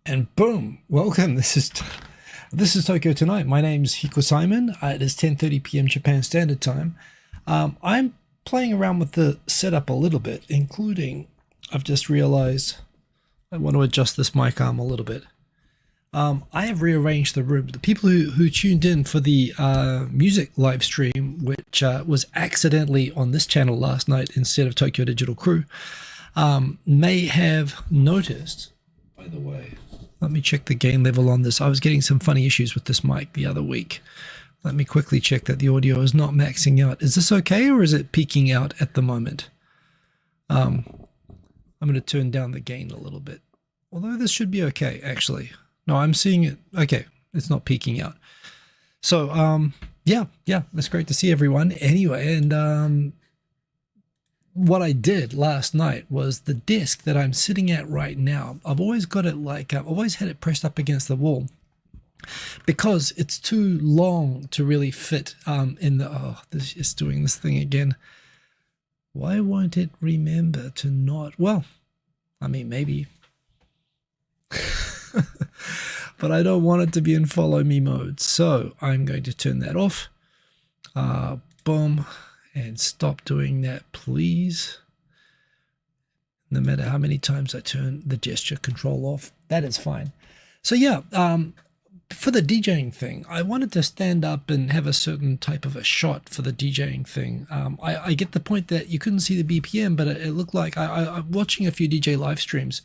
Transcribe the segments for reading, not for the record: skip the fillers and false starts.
And boom, welcome. This is Tokyo Tonight. My name's Hiko Simon. It is 10:30 p.m. Japan Standard Time. I'm playing around with the setup a little bit, including I've just realized I want to adjust this mic arm a little bit. I have rearranged the room. The people who tuned in for the music live stream, which was accidentally on this channel last night instead of Tokyo Digital Crew, may have noticed. By the way, let me check the gain level on this. I was getting some funny issues with this mic the other week. Let me quickly check that the audio is not maxing out. Is this okay, or is it peaking out at the moment? I'm going to turn down the gain a little bit. Although this should be okay, actually. No, I'm seeing it. Okay, it's not peaking out. So, yeah, that's great to see everyone. Anyway, and what I did last night was the desk that I'm sitting at right now, I've always got it like, I've always had it pressed up against the wall because it's too long to really fit in the, oh, this is doing this thing again. Why won't it remember to not, well, I mean, maybe, but I don't want it to be in follow me mode. So I'm going to turn that off. Boom. And stop doing that, please. No matter how many times I turn the gesture control off, that is fine. So yeah, for the DJing thing, I wanted to stand up and have a certain type of a shot for the DJing thing. I get the point that you couldn't see the BPM, but it looked like I'm watching a few DJ live streams.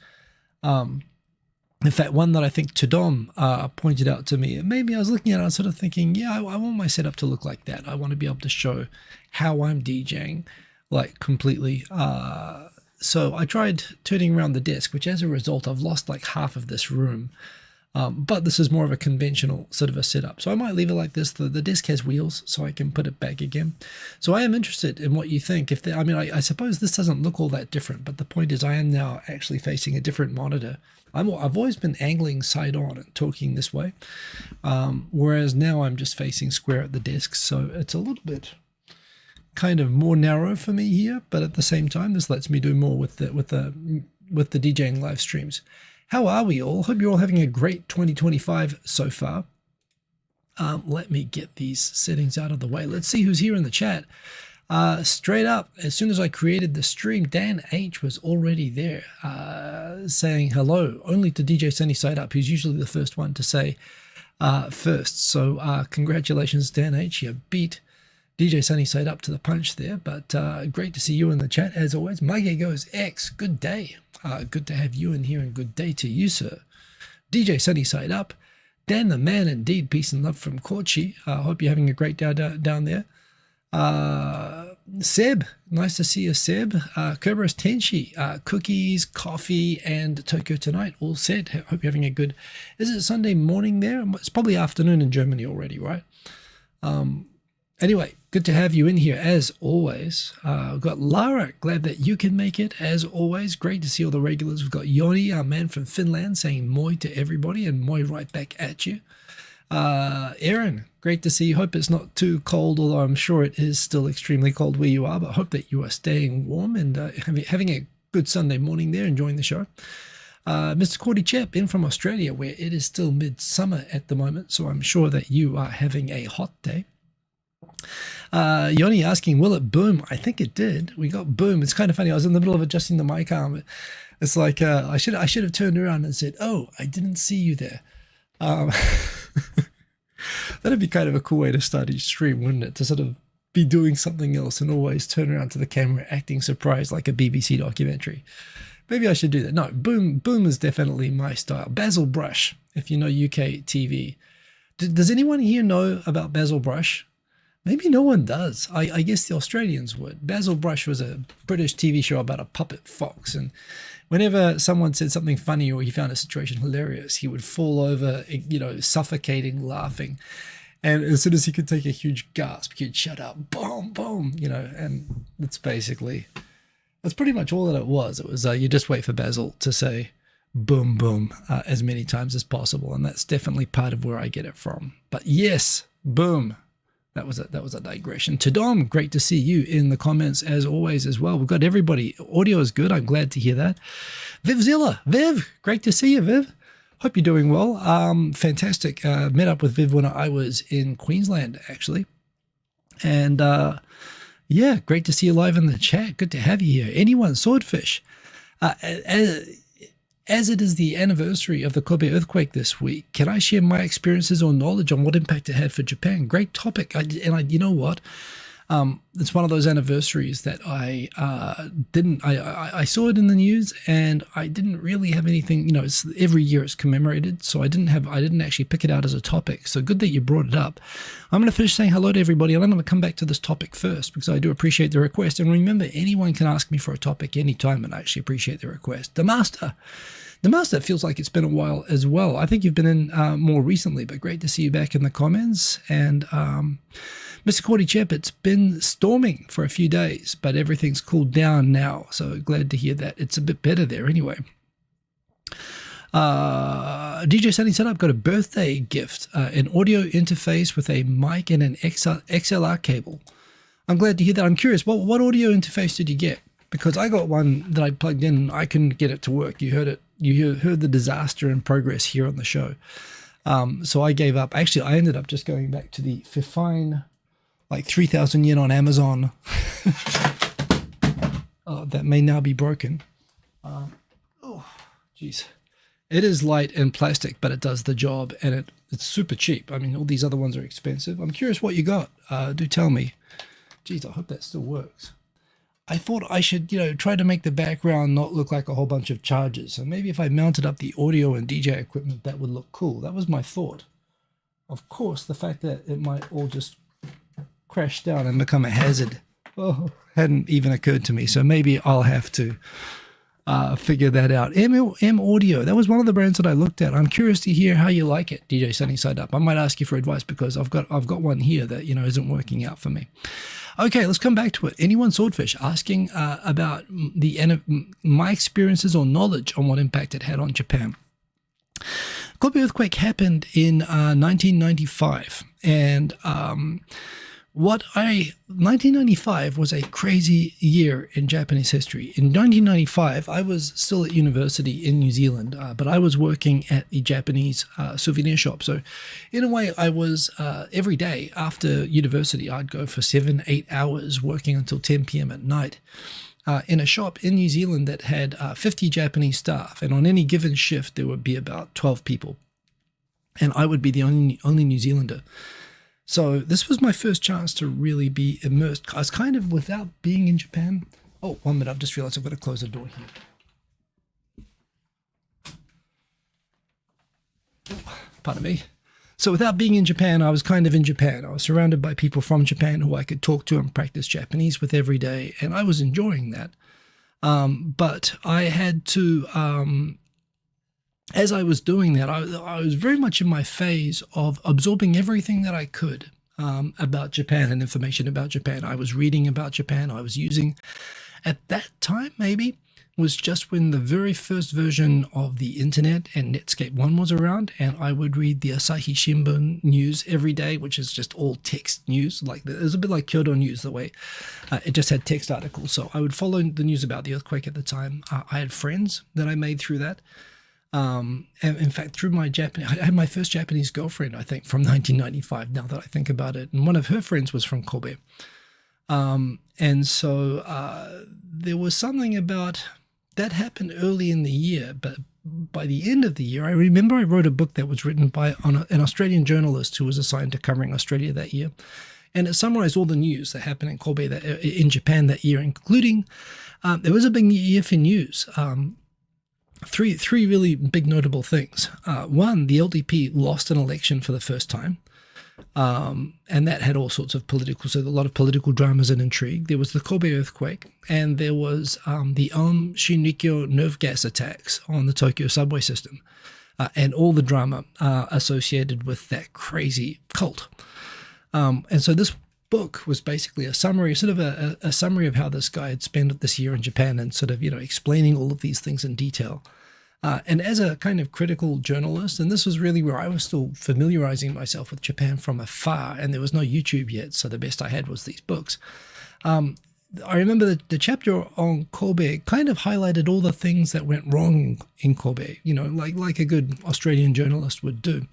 In fact, one that I think Tudom pointed out to me, maybe I was looking at it and sort of thinking, yeah, I want my setup to look like that. I want to be able to show how I'm DJing, like completely. So I tried turning around the desk, which as a result, I've lost like half of this room. But this is more of a conventional sort of a setup. So I might leave it like this. The desk has wheels, so I can put it back again. So I am interested in what you think. I mean, I suppose this doesn't look all that different, but the point is I am now actually facing a different monitor. I've always been angling side on and talking this way, whereas now I'm just facing square at the desk. So it's a little bit kind of more narrow for me here, but at the same time, this lets me do more with the DJing live streams. How are we all? Hope you're all having a great 2025 so far. Let me get these settings out of the way. Let's see who's here in the chat. Straight up, as soon as I created the stream, Dan H was already there saying hello, only to DJ Sunny Side Up, who's usually the first one to say first. So congratulations, Dan H. You beat DJ Sunny Side Up to the punch there, but great to see you in the chat as always. Mage goes X, good day. Good to have you in here and good day to you, sir. DJ Sunny Side Up. Dan the man indeed, peace and love from Kochi. Hope you're having a great day down there. Seb, nice to see you, Seb. Kerberos Tenshi, cookies, coffee, and Tokyo Tonight all set. Hope you're having a good, is it Sunday morning there? It's probably afternoon in Germany already, right? Anyway, good to have you in here as always. We've got Lara, glad that you can make it as always. Great to see all the regulars. We've got Yoni, our man from Finland, saying moi to everybody and moi right back at you. Aaron, great to see you. Hope it's not too cold, although I'm sure it is still extremely cold where you are, but hope that you are staying warm and having a good Sunday morning there, enjoying the show. Mr. Cordy Chep in from Australia, where it is still midsummer at the moment, so I'm sure that you are having a hot day. Yoni asking, will it boom? I think it did. We got boom. It's kind of funny. I was in the middle of adjusting the mic arm. It's like I should have turned around and said, oh, I didn't see you there. That'd be kind of a cool way to start each stream, wouldn't it? To sort of be doing something else and always turn around to the camera acting surprised like a BBC documentary. Maybe I should do that. No, boom is definitely my style. Basil Brush, if you know UK TV. Does anyone here know about Basil Brush? Maybe no one does. I guess the Australians would. Basil Brush was a British TV show about a puppet fox, and whenever someone said something funny or he found a situation hilarious, he would fall over, suffocating, laughing. And as soon as he could take a huge gasp, he'd shut up, boom, boom, and that's pretty much all that it was. It was, you just wait for Basil to say boom, boom, as many times as possible. And that's definitely part of where I get it from. But yes, boom. That was a digression. Tadom, great to see you in the comments as always as well. We've got everybody. Audio is good. I'm glad to hear that. Vivzilla, Viv, great to see you, Viv. Hope you're doing well. Fantastic. Met up with Viv when I was in Queensland, actually. And yeah, great to see you live in the chat. Good to have you here. Anyone, Swordfish. As it is the anniversary of the Kobe earthquake this week, can I share my experiences or knowledge on what impact it had for Japan? Great topic. You know what? It's one of those anniversaries that I saw it in the news and I didn't really have anything, you know, it's every year it's commemorated. So I didn't actually pick it out as a topic. So good that you brought it up. I'm going to finish saying hello to everybody and I'm going to come back to this topic first because I do appreciate the request. And remember, anyone can ask me for a topic anytime and I actually appreciate the request. The Master, it feels like it's been a while as well. I think you've been in more recently, but great to see you back in the comments. And Mr. Cordy Chep, it's been storming for a few days, but everything's cooled down now. So glad to hear that. It's a bit better there anyway. DJ Sunny said, I've got a birthday gift, an audio interface with a mic and an XLR cable. I'm glad to hear that. I'm curious, what audio interface did you get? Because I got one that I plugged in and I couldn't get it to work. You heard it. You heard the disaster in progress here on the show. So I gave up. Actually, I ended up just going back to the Fifine, like 3,000 yen on Amazon. That may now be broken. Oh, geez. It is light and plastic, but it does the job, and it's super cheap. I mean, all these other ones are expensive. I'm curious what you got. Do tell me. Geez, I hope that still works. I thought I should, try to make the background not look like a whole bunch of chargers. So maybe if I mounted up the audio and DJ equipment, that would look cool. That was my thought. Of course, the fact that it might all just crash down and become a hazard hadn't even occurred to me. So maybe I'll have to figure that out. M Audio, that was one of the brands that I looked at. I'm curious to hear how you like it, DJ Sunny Side Up. I might ask you for advice because I've got one here that isn't working out for me. Okay, let's come back to it. Anyone Swordfish asking about my experiences or knowledge on what impact it had on Japan. Kobe earthquake happened in 1995, and 1995 was a crazy year in Japanese history. In 1995, I was still at university in New Zealand, but I was working at the Japanese souvenir shop. So in a way, I was every day after university, I'd go for 7-8 hours working until 10 p.m. at night in a shop in New Zealand that had 50 Japanese staff. And on any given shift, there would be about 12 people. And I would be the only New Zealander. So this was my first chance to really be immersed. I was kind of without being in Japan. Oh, 1 minute. I've just realized I've got to close the door here. Pardon me. So without being in Japan, I was kind of in Japan. I was surrounded by people from Japan who I could talk to and practice Japanese with every day. And I was enjoying that. But I had to... as I was doing that, I was very much in my phase of absorbing everything that I could about Japan and information about Japan. I was reading about Japan. I was using, at that time maybe, was just when the very first version of the internet and Netscape 1 was around, and I would read the Asahi Shimbun news every day, which is just all text news. Like it was a bit like Kyodo News, the way it just had text articles. So I would follow the news about the earthquake at the time. I had friends that I made through that. And in fact, through my Japanese, I had my first Japanese girlfriend, I think, from 1995, now that I think about it. And one of her friends was from Kobe. And so there was something about that happened early in the year, but by the end of the year, I remember I wrote a book that was written by an Australian journalist who was assigned to covering Australia that year. And it summarized all the news that happened in Kobe, in Japan that year, including, there was a big year for news. Three really big notable things. One, the LDP lost an election for the first time, and that had all sorts of a lot of political dramas and intrigue. There was the Kobe earthquake, and there was the Aum Shinrikyo nerve gas attacks on the Tokyo subway system, and all the drama associated with that crazy cult. And so this book was basically a summary, sort of a summary of how this guy had spent this year in Japan and sort of, explaining all of these things in detail. And as a kind of critical journalist, and this was really where I was still familiarizing myself with Japan from afar, and there was no YouTube yet, so the best I had was these books. I remember the chapter on Kobe kind of highlighted all the things that went wrong in Kobe, like a good Australian journalist would do.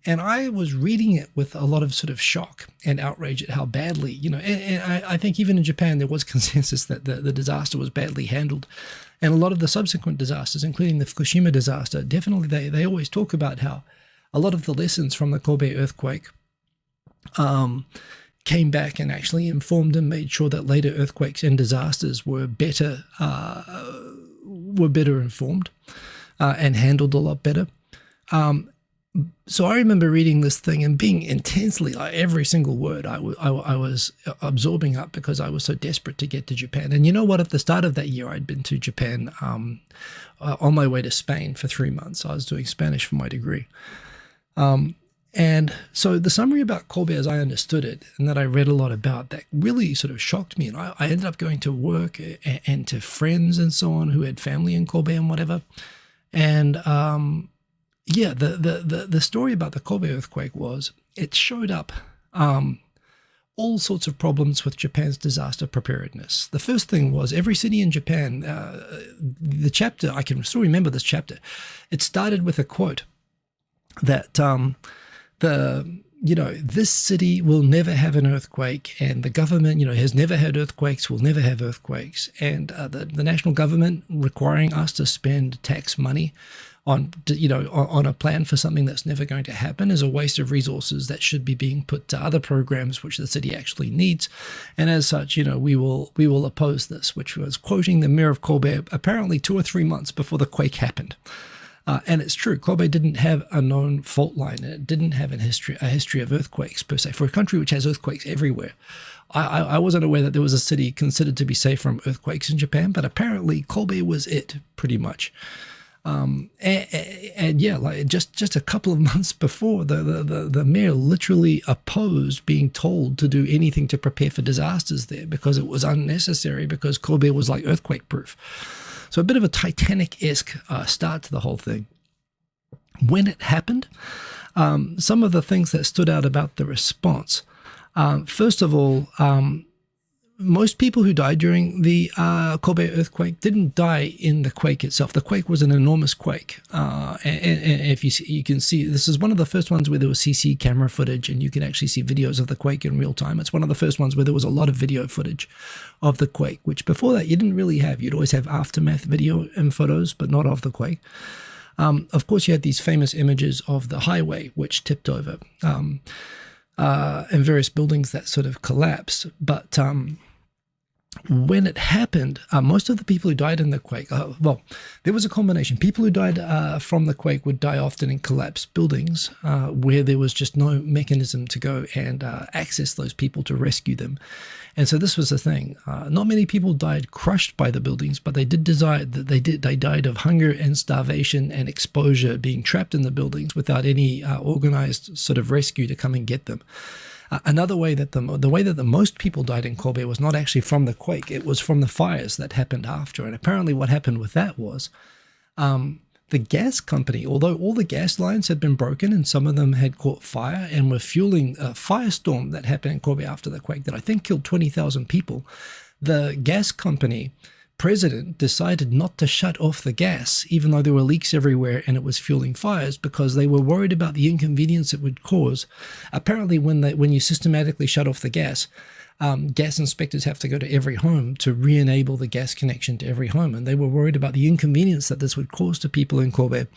And I was reading it with a lot of sort of shock and outrage at how badly, and I think even in Japan, there was consensus that the disaster was badly handled. And a lot of the subsequent disasters, including the Fukushima disaster, definitely they always talk about how a lot of the lessons from the Kobe earthquake came back and actually informed and made sure that later earthquakes and disasters were better informed and handled a lot better. So I remember reading this thing and being intensely, like every single word I was absorbing up because I was so desperate to get to Japan. And you know what? At the start of that year, I'd been to Japan on my way to Spain for 3 months. I was doing Spanish for my degree. And so the summary about Kobe, as I understood it, and that I read a lot about, that really sort of shocked me. And I ended up going to work and to friends and so on who had family in Kobe and whatever. And yeah, the story about the Kobe earthquake was it showed up all sorts of problems with Japan's disaster preparedness. The first thing was every city in Japan, the chapter, I can still remember this chapter, it started with a quote that this city will never have an earthquake, and the government, has never had earthquakes, will never have earthquakes. And the national government requiring us to spend tax money on a plan for something that's never going to happen is a waste of resources that should be being put to other programs which the city actually needs. And as such, we will oppose this, which was quoting the mayor of Kobe apparently 2 or 3 months before the quake happened. And it's true, Kobe didn't have a known fault line, and it didn't have a history of earthquakes per se. For a country which has earthquakes everywhere, I wasn't aware that there was a city considered to be safe from earthquakes in Japan, but apparently Kobe was it, pretty much. And yeah, like just a couple of months before, the mayor literally opposed being told to do anything to prepare for disasters there because it was unnecessary, because Kobe was like earthquake proof. So a bit of a Titanic-esque start to the whole thing. When it happened, some of the things that stood out about the response. First of all, most people who died during the Kobe earthquake didn't die in the quake itself. The quake was an enormous quake. And if you can see, this is one of the first ones where there was CC camera footage, and you can actually see videos of the quake in real time. It's one of the first ones where there was a lot of video footage of the quake, which before that you didn't really have. You'd always have aftermath video and photos, but not of the quake. Of course, you had these famous images of the highway, which tipped over, and various buildings that sort of collapsed. But when it happened, most of the people who died in the quake, there was a combination. People who died from the quake would die often in collapsed buildings where there was just no mechanism to go and access those people to rescue them. And so this was the thing. Not many people died crushed by the buildings, but they died of hunger and starvation and exposure, being trapped in the buildings without any organized sort of rescue to come and get them. Another way that the way that the most people died in Kobe was not actually from the quake. It was from the fires that happened after. And apparently what happened with that was the gas company, although all the gas lines had been broken and some of them had caught fire and were fueling a firestorm that happened in Kobe after the quake that I think killed 20,000 people, the gas company president decided not to shut off the gas, even though there were leaks everywhere and it was fueling fires, because they were worried about the inconvenience it would cause. Apparently, when you systematically shut off the gas, gas inspectors have to go to every home to re-enable the gas connection to every home, and they were worried about the inconvenience that this would cause to people in Kobe.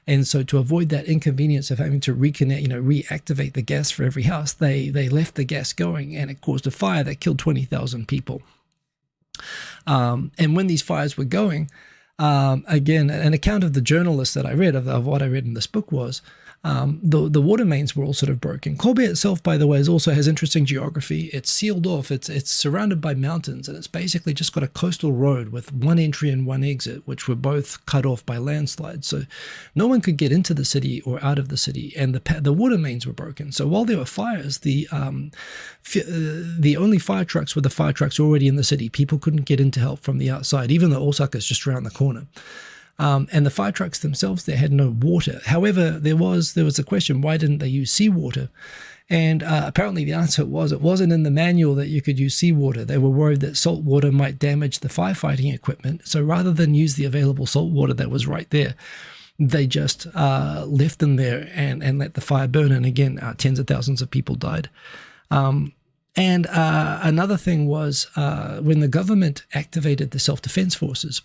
And so to avoid that inconvenience of having to reconnect, reactivate the gas for every house, they left the gas going, and it caused a fire that killed 20,000 people. And when these fires were going, again, an account of the journalist that I read, of what I read in this book was, the water mains were all sort of broken. Kobe itself, by the way, also has interesting geography. It's sealed off. It's surrounded by mountains, and it's basically just got a coastal road with one entry and one exit, which were both cut off by landslides. So no one could get into the city or out of the city, and the water mains were broken. So while there were fires, the only fire trucks were the fire trucks already in the city. People couldn't get in to help from the outside, even though Osaka's just around the corner. And the fire trucks themselves, they had no water. However, there was a question, why didn't they use seawater? And apparently the answer was it wasn't in the manual that you could use seawater. They were worried that salt water might damage the firefighting equipment. So rather than use the available salt water that was right there, they just left them there and let the fire burn. And again, tens of thousands of people died. And another thing was when the government activated the self-defense forces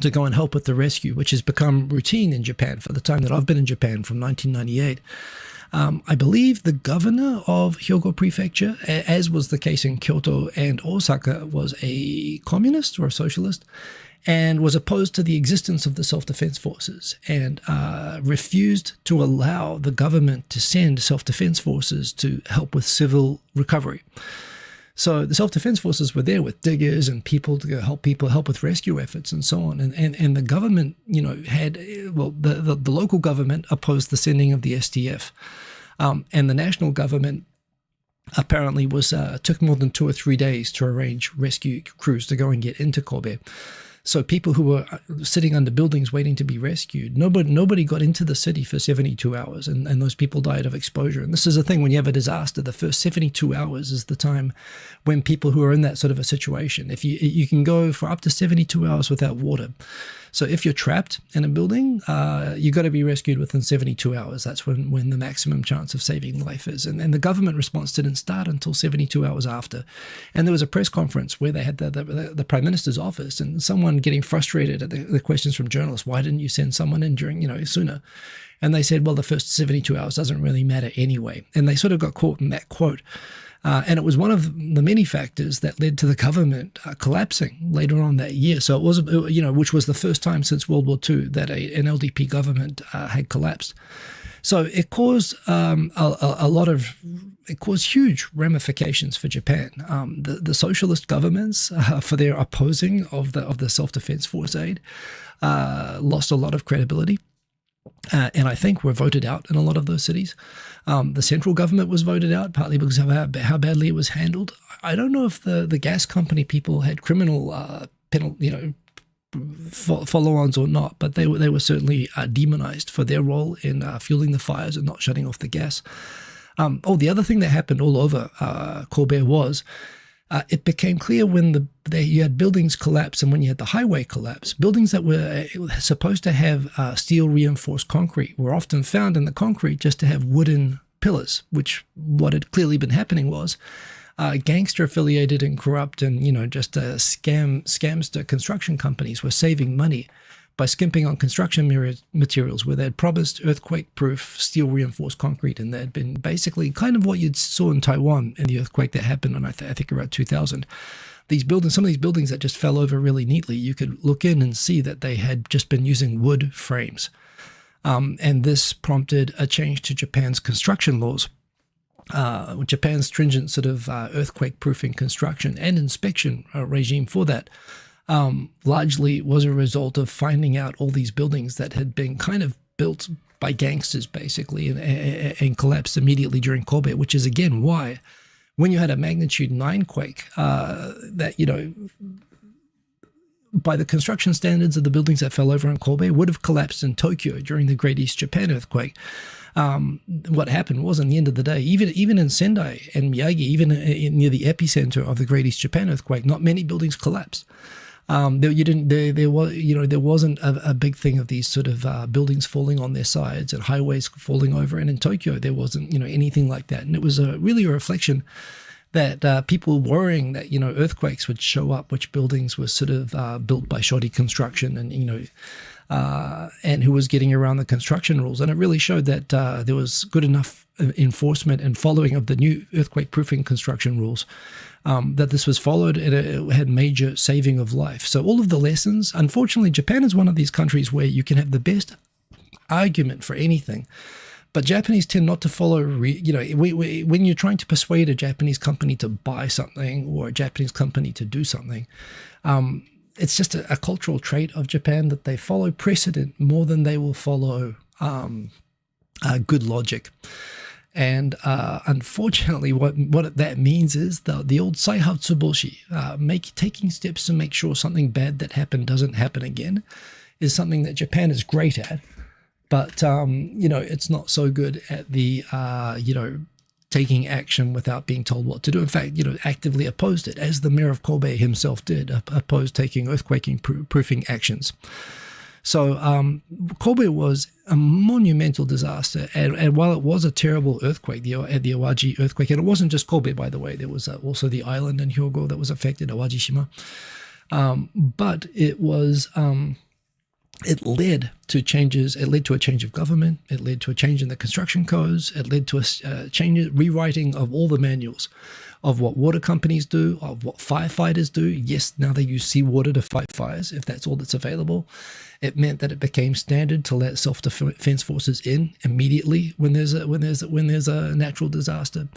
to go and help with the rescue, which has become routine in Japan for the time that I've been in Japan from 1998. I believe the governor of Hyogo Prefecture, as was the case in Kyoto and Osaka, was a communist or a socialist and was opposed to the existence of the self-defense forces and refused to allow the government to send self-defense forces to help with civil recovery. So the self-defense forces were there with diggers and people to help with rescue efforts and so on. And the government, had, well, the local government opposed the sending of the SDF. And the national government apparently took more than 2 or 3 days to arrange rescue crews to go and get into Kobe. So people who were sitting under buildings waiting to be rescued, nobody got into the city for 72 hours, and those people died of exposure. And this is the thing, when you have a disaster, the first 72 hours is the time when people who are in that sort of a situation, if you can go for up to 72 hours without water. So if you're trapped in a building, you got to be rescued within 72 hours. That's when the maximum chance of saving life is. And the government response didn't start until 72 hours after. And there was a press conference where they had the Prime Minister's office and someone getting frustrated at the questions from journalists. Why didn't you send someone in sooner? And they said, well, the first 72 hours doesn't really matter anyway. And they sort of got caught in that quote. And it was one of the many factors that led to the government collapsing later on that year. So it was, which was the first time since World War II that an LDP government had collapsed. So it caused it caused huge ramifications for Japan. The socialist governments, for their opposing of the self-defense force aid, lost a lot of credibility. And I think were voted out in a lot of those cities. The central government was voted out, partly because of how badly it was handled. I don't know if the gas company people had criminal follow-ons or not, but they were certainly demonized for their role in fueling the fires and not shutting off the gas. The other thing that happened all over Kobe was it became clear when you had buildings collapse and when you had the highway collapse, buildings that were supposed to have steel reinforced concrete were often found in the concrete just to have wooden pillars, which what had clearly been happening was gangster affiliated and corrupt and, just scamster construction companies were saving money by skimping on construction materials where they had promised earthquake-proof steel-reinforced concrete, and that had been basically kind of what you saw in Taiwan in the earthquake that happened in, I think, around 2000. Some of these buildings that just fell over really neatly, you could look in and see that they had just been using wood frames. And this prompted a change to Japan's construction laws. Japan's stringent sort of earthquake-proofing construction and inspection regime for that largely was a result of finding out all these buildings that had been kind of built by gangsters, basically, and collapsed immediately during Kobe, which is, again, why when you had a magnitude 9 quake, that, by the construction standards of the buildings that fell over in Kobe would have collapsed in Tokyo during the Great East Japan earthquake. What happened was, in the end of the day, even in Sendai and Miyagi, even near the epicenter of the Great East Japan earthquake, not many buildings collapsed. There wasn't a big thing of these sort of buildings falling on their sides and highways falling over. And in Tokyo, there wasn't anything like that. And it was really a reflection that people worrying that earthquakes would show up, which buildings were sort of built by shoddy construction and who was getting around the construction rules. And it really showed that there was good enough enforcement and following of the new earthquake-proofing construction rules, that this was followed and it had major saving of life. So all of the lessons, unfortunately, Japan is one of these countries where you can have the best argument for anything, but Japanese tend not to follow, when you're trying to persuade a Japanese company to buy something or a Japanese company to do something, it's just a cultural trait of Japan that they follow precedent more than they will follow good logic. And unfortunately, what that means is the old Saihatsuboshi, taking steps to make sure something bad that happened doesn't happen again, is something that Japan is great at. But, it's not so good at the, taking action without being told what to do. In fact, actively opposed it, as the mayor of Kobe himself did, opposed taking earthquake-proofing actions. So Kobe was a monumental disaster, and while it was a terrible earthquake, the Awaji earthquake, and it wasn't just Kobe, by the way, there was also the island in Hyogo that was affected, Awajishima, but it was it led to changes. It led to a change of government. It led to a change in the construction codes. It led to a rewriting of all the manuals of what water companies do, of what firefighters do. Yes, now they use seawater to fight fires if that's all that's available. It meant that it became standard to let self-defense forces in immediately when there's a natural disaster.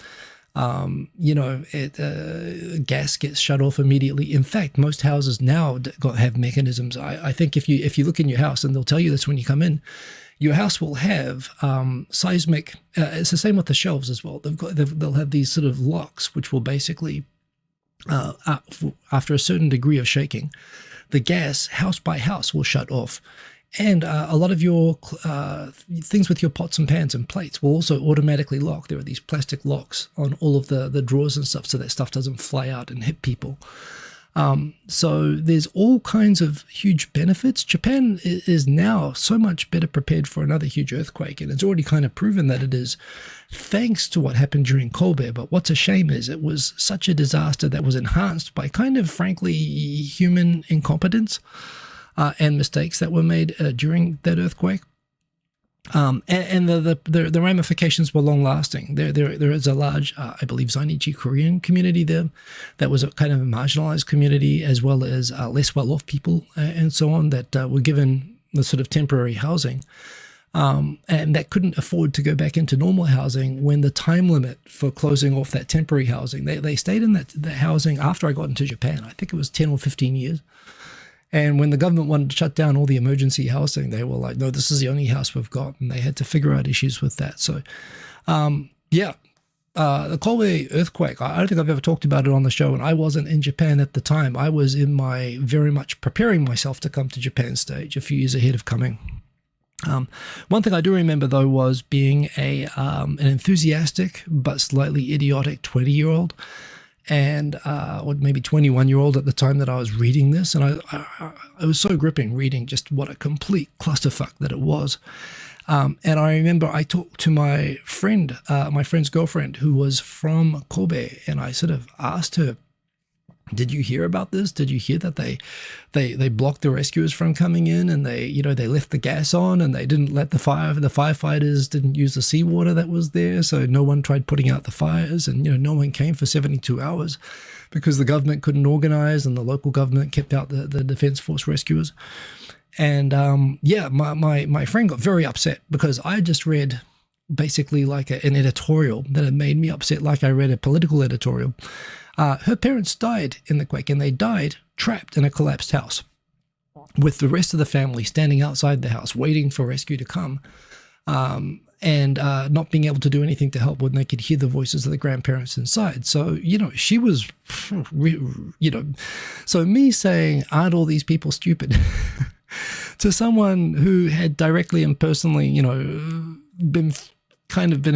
Gas gets shut off immediately. In fact, most houses now have mechanisms. I think if you look in your house, and they'll tell you this when you come in, your house will have seismic. It's the same with the shelves as well. They'll have these sort of locks, which will basically, after a certain degree of shaking, the gas house by house will shut off. And a lot of your things with your pots and pans and plates will also automatically lock. There are these plastic locks on all of the drawers and stuff so that stuff doesn't fly out and hit people. So there's all kinds of huge benefits. Japan is now so much better prepared for another huge earthquake, and it's already kind of proven that it is, thanks to what happened during Kobe. But what's a shame is it was such a disaster that was enhanced by kind of, frankly, human incompetence and mistakes that were made during that earthquake. And the ramifications were long-lasting. There is a large, I believe, Zainichi Korean community there that was a kind of a marginalized community, as well as less well-off people and so on that were given the sort of temporary housing and that couldn't afford to go back into normal housing when the time limit for closing off that temporary housing. They stayed in that housing after I got into Japan. I think it was 10 or 15 years. And when the government wanted to shut down all the emergency housing, they were like, no, this is the only house we've got. And they had to figure out issues with that. So, the Kobe earthquake, I don't think I've ever talked about it on the show. And I wasn't in Japan at the time. I was in my very much preparing myself to come to Japan stage a few years ahead of coming. One thing I do remember, though, was being an enthusiastic but slightly idiotic 20-year-old. And or maybe 21-year-old at the time that I was reading this, and I was so gripping reading just what a complete clusterfuck that it was. And I remember I talked to my friend's girlfriend, who was from Kobe, and I sort of asked her, "Did you hear about this? Did you hear that they blocked the rescuers from coming in, and they left the gas on, and they didn't let the firefighters didn't use the seawater that was there, so no one tried putting out the fires, and no one came for 72 hours because the government couldn't organize, and the local government kept out the defense force rescuers." And my friend got very upset because I just read basically like an editorial that had made me upset, like I read a political editorial. Her parents died in the quake, and they died trapped in a collapsed house with the rest of the family standing outside the house waiting for rescue to come, and not being able to do anything to help when they could hear the voices of the grandparents inside. So, she was, so me saying, aren't all these people stupid? To someone who had directly and personally, been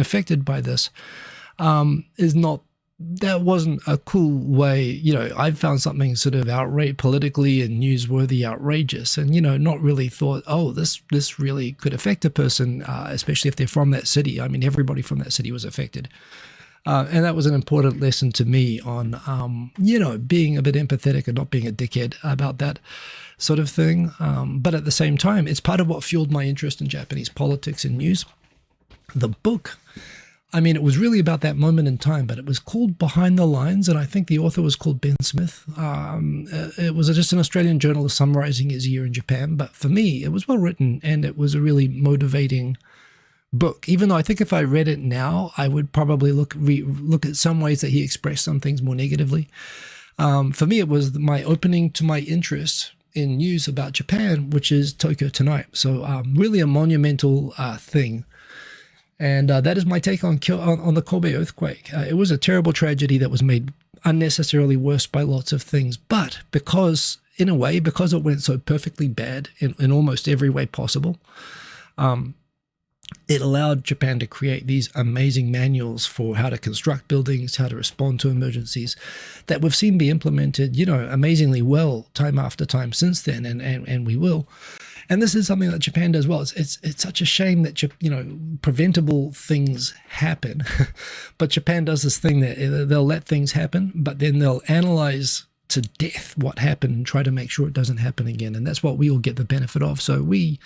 affected by this, that wasn't a cool way. I found something sort of politically and newsworthy outrageous, and not really thought, oh, this really could affect a person, especially if they're from that city. I mean, everybody from that city was affected, and that was an important lesson to me on being a bit empathetic and not being a dickhead about that sort of thing. But at the same time, it's part of what fueled my interest in Japanese politics and news. The book, I mean, it was really about that moment in time, but it was called Behind the Lines, and I think the author was called Ben Smith. It was just an Australian journalist summarizing his year in Japan, but for me, it was well written, and it was a really motivating book. Even though I think if I read it now, I would probably look at some ways that he expressed some things more negatively. For me, it was my opening to my interest in news about Japan, which is Tokyo Tonight. So really a monumental thing. And that is my take on the Kobe earthquake. It was a terrible tragedy that was made unnecessarily worse by lots of things. But because it went so perfectly bad in almost every way possible, it allowed Japan to create these amazing manuals for how to construct buildings, how to respond to emergencies that we've seen be implemented, amazingly well time after time since then, and we will. And this is something that Japan does well. It's such a shame that, preventable things happen, but Japan does this thing that they'll let things happen, but then they'll analyze to death what happened and try to make sure it doesn't happen again. And that's what we all get the benefit of. So we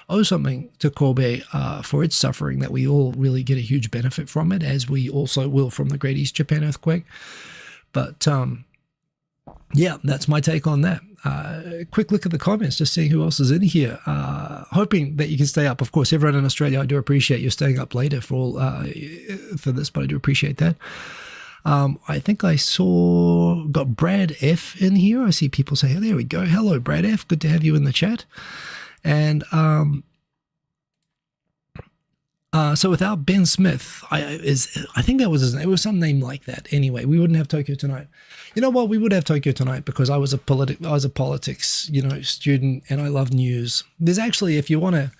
owe something to Kobe for its suffering, that we all really get a huge benefit from it, as we also will from the Great East Japan earthquake. But yeah, that's my take on that. Quick look at the comments, just seeing who else is in here. Hoping that you can stay up. Of course, everyone in Australia, I do appreciate you staying up later for this, but I do appreciate that. I think I got Brad F in here. I see people say, oh, there we go. Hello, Brad F. Good to have you in the chat. And so without Ben Smith, I think that was his name. It was some name like that. Anyway, we wouldn't have Tokyo Tonight. You know what? We would have Tokyo Tonight because I was a politics, student, and I love news. There's actually, if you want to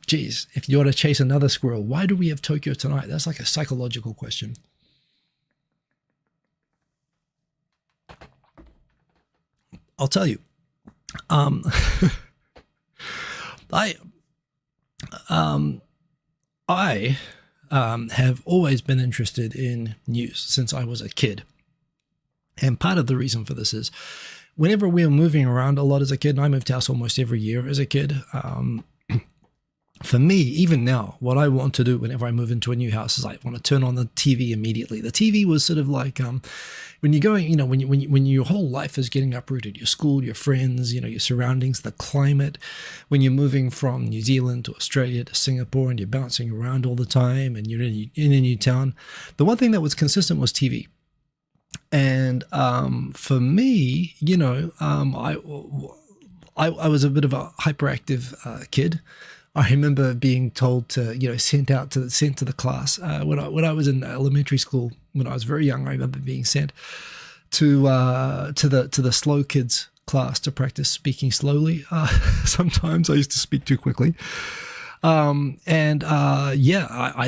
chase another squirrel, why do we have Tokyo Tonight? That's like a psychological question. I'll tell you. I have always been interested in news since I was a kid. And part of the reason for this is whenever we were moving around a lot as a kid, and I moved house almost every year as a kid, for me, even now, what I want to do whenever I move into a new house is I want to turn on the TV immediately. The TV was sort of like when you're going, when your whole life is getting uprooted, your school, your friends, your surroundings, the climate, when you're moving from New Zealand to Australia to Singapore and you're bouncing around all the time and you're in a new town, the one thing that was consistent was TV. And for me, I was a bit of a hyperactive kid. I remember being told to, sent to the class when I was in elementary school. When I was very young, I remember being sent to the slow kids class to practice speaking slowly. Sometimes I used to speak too quickly. I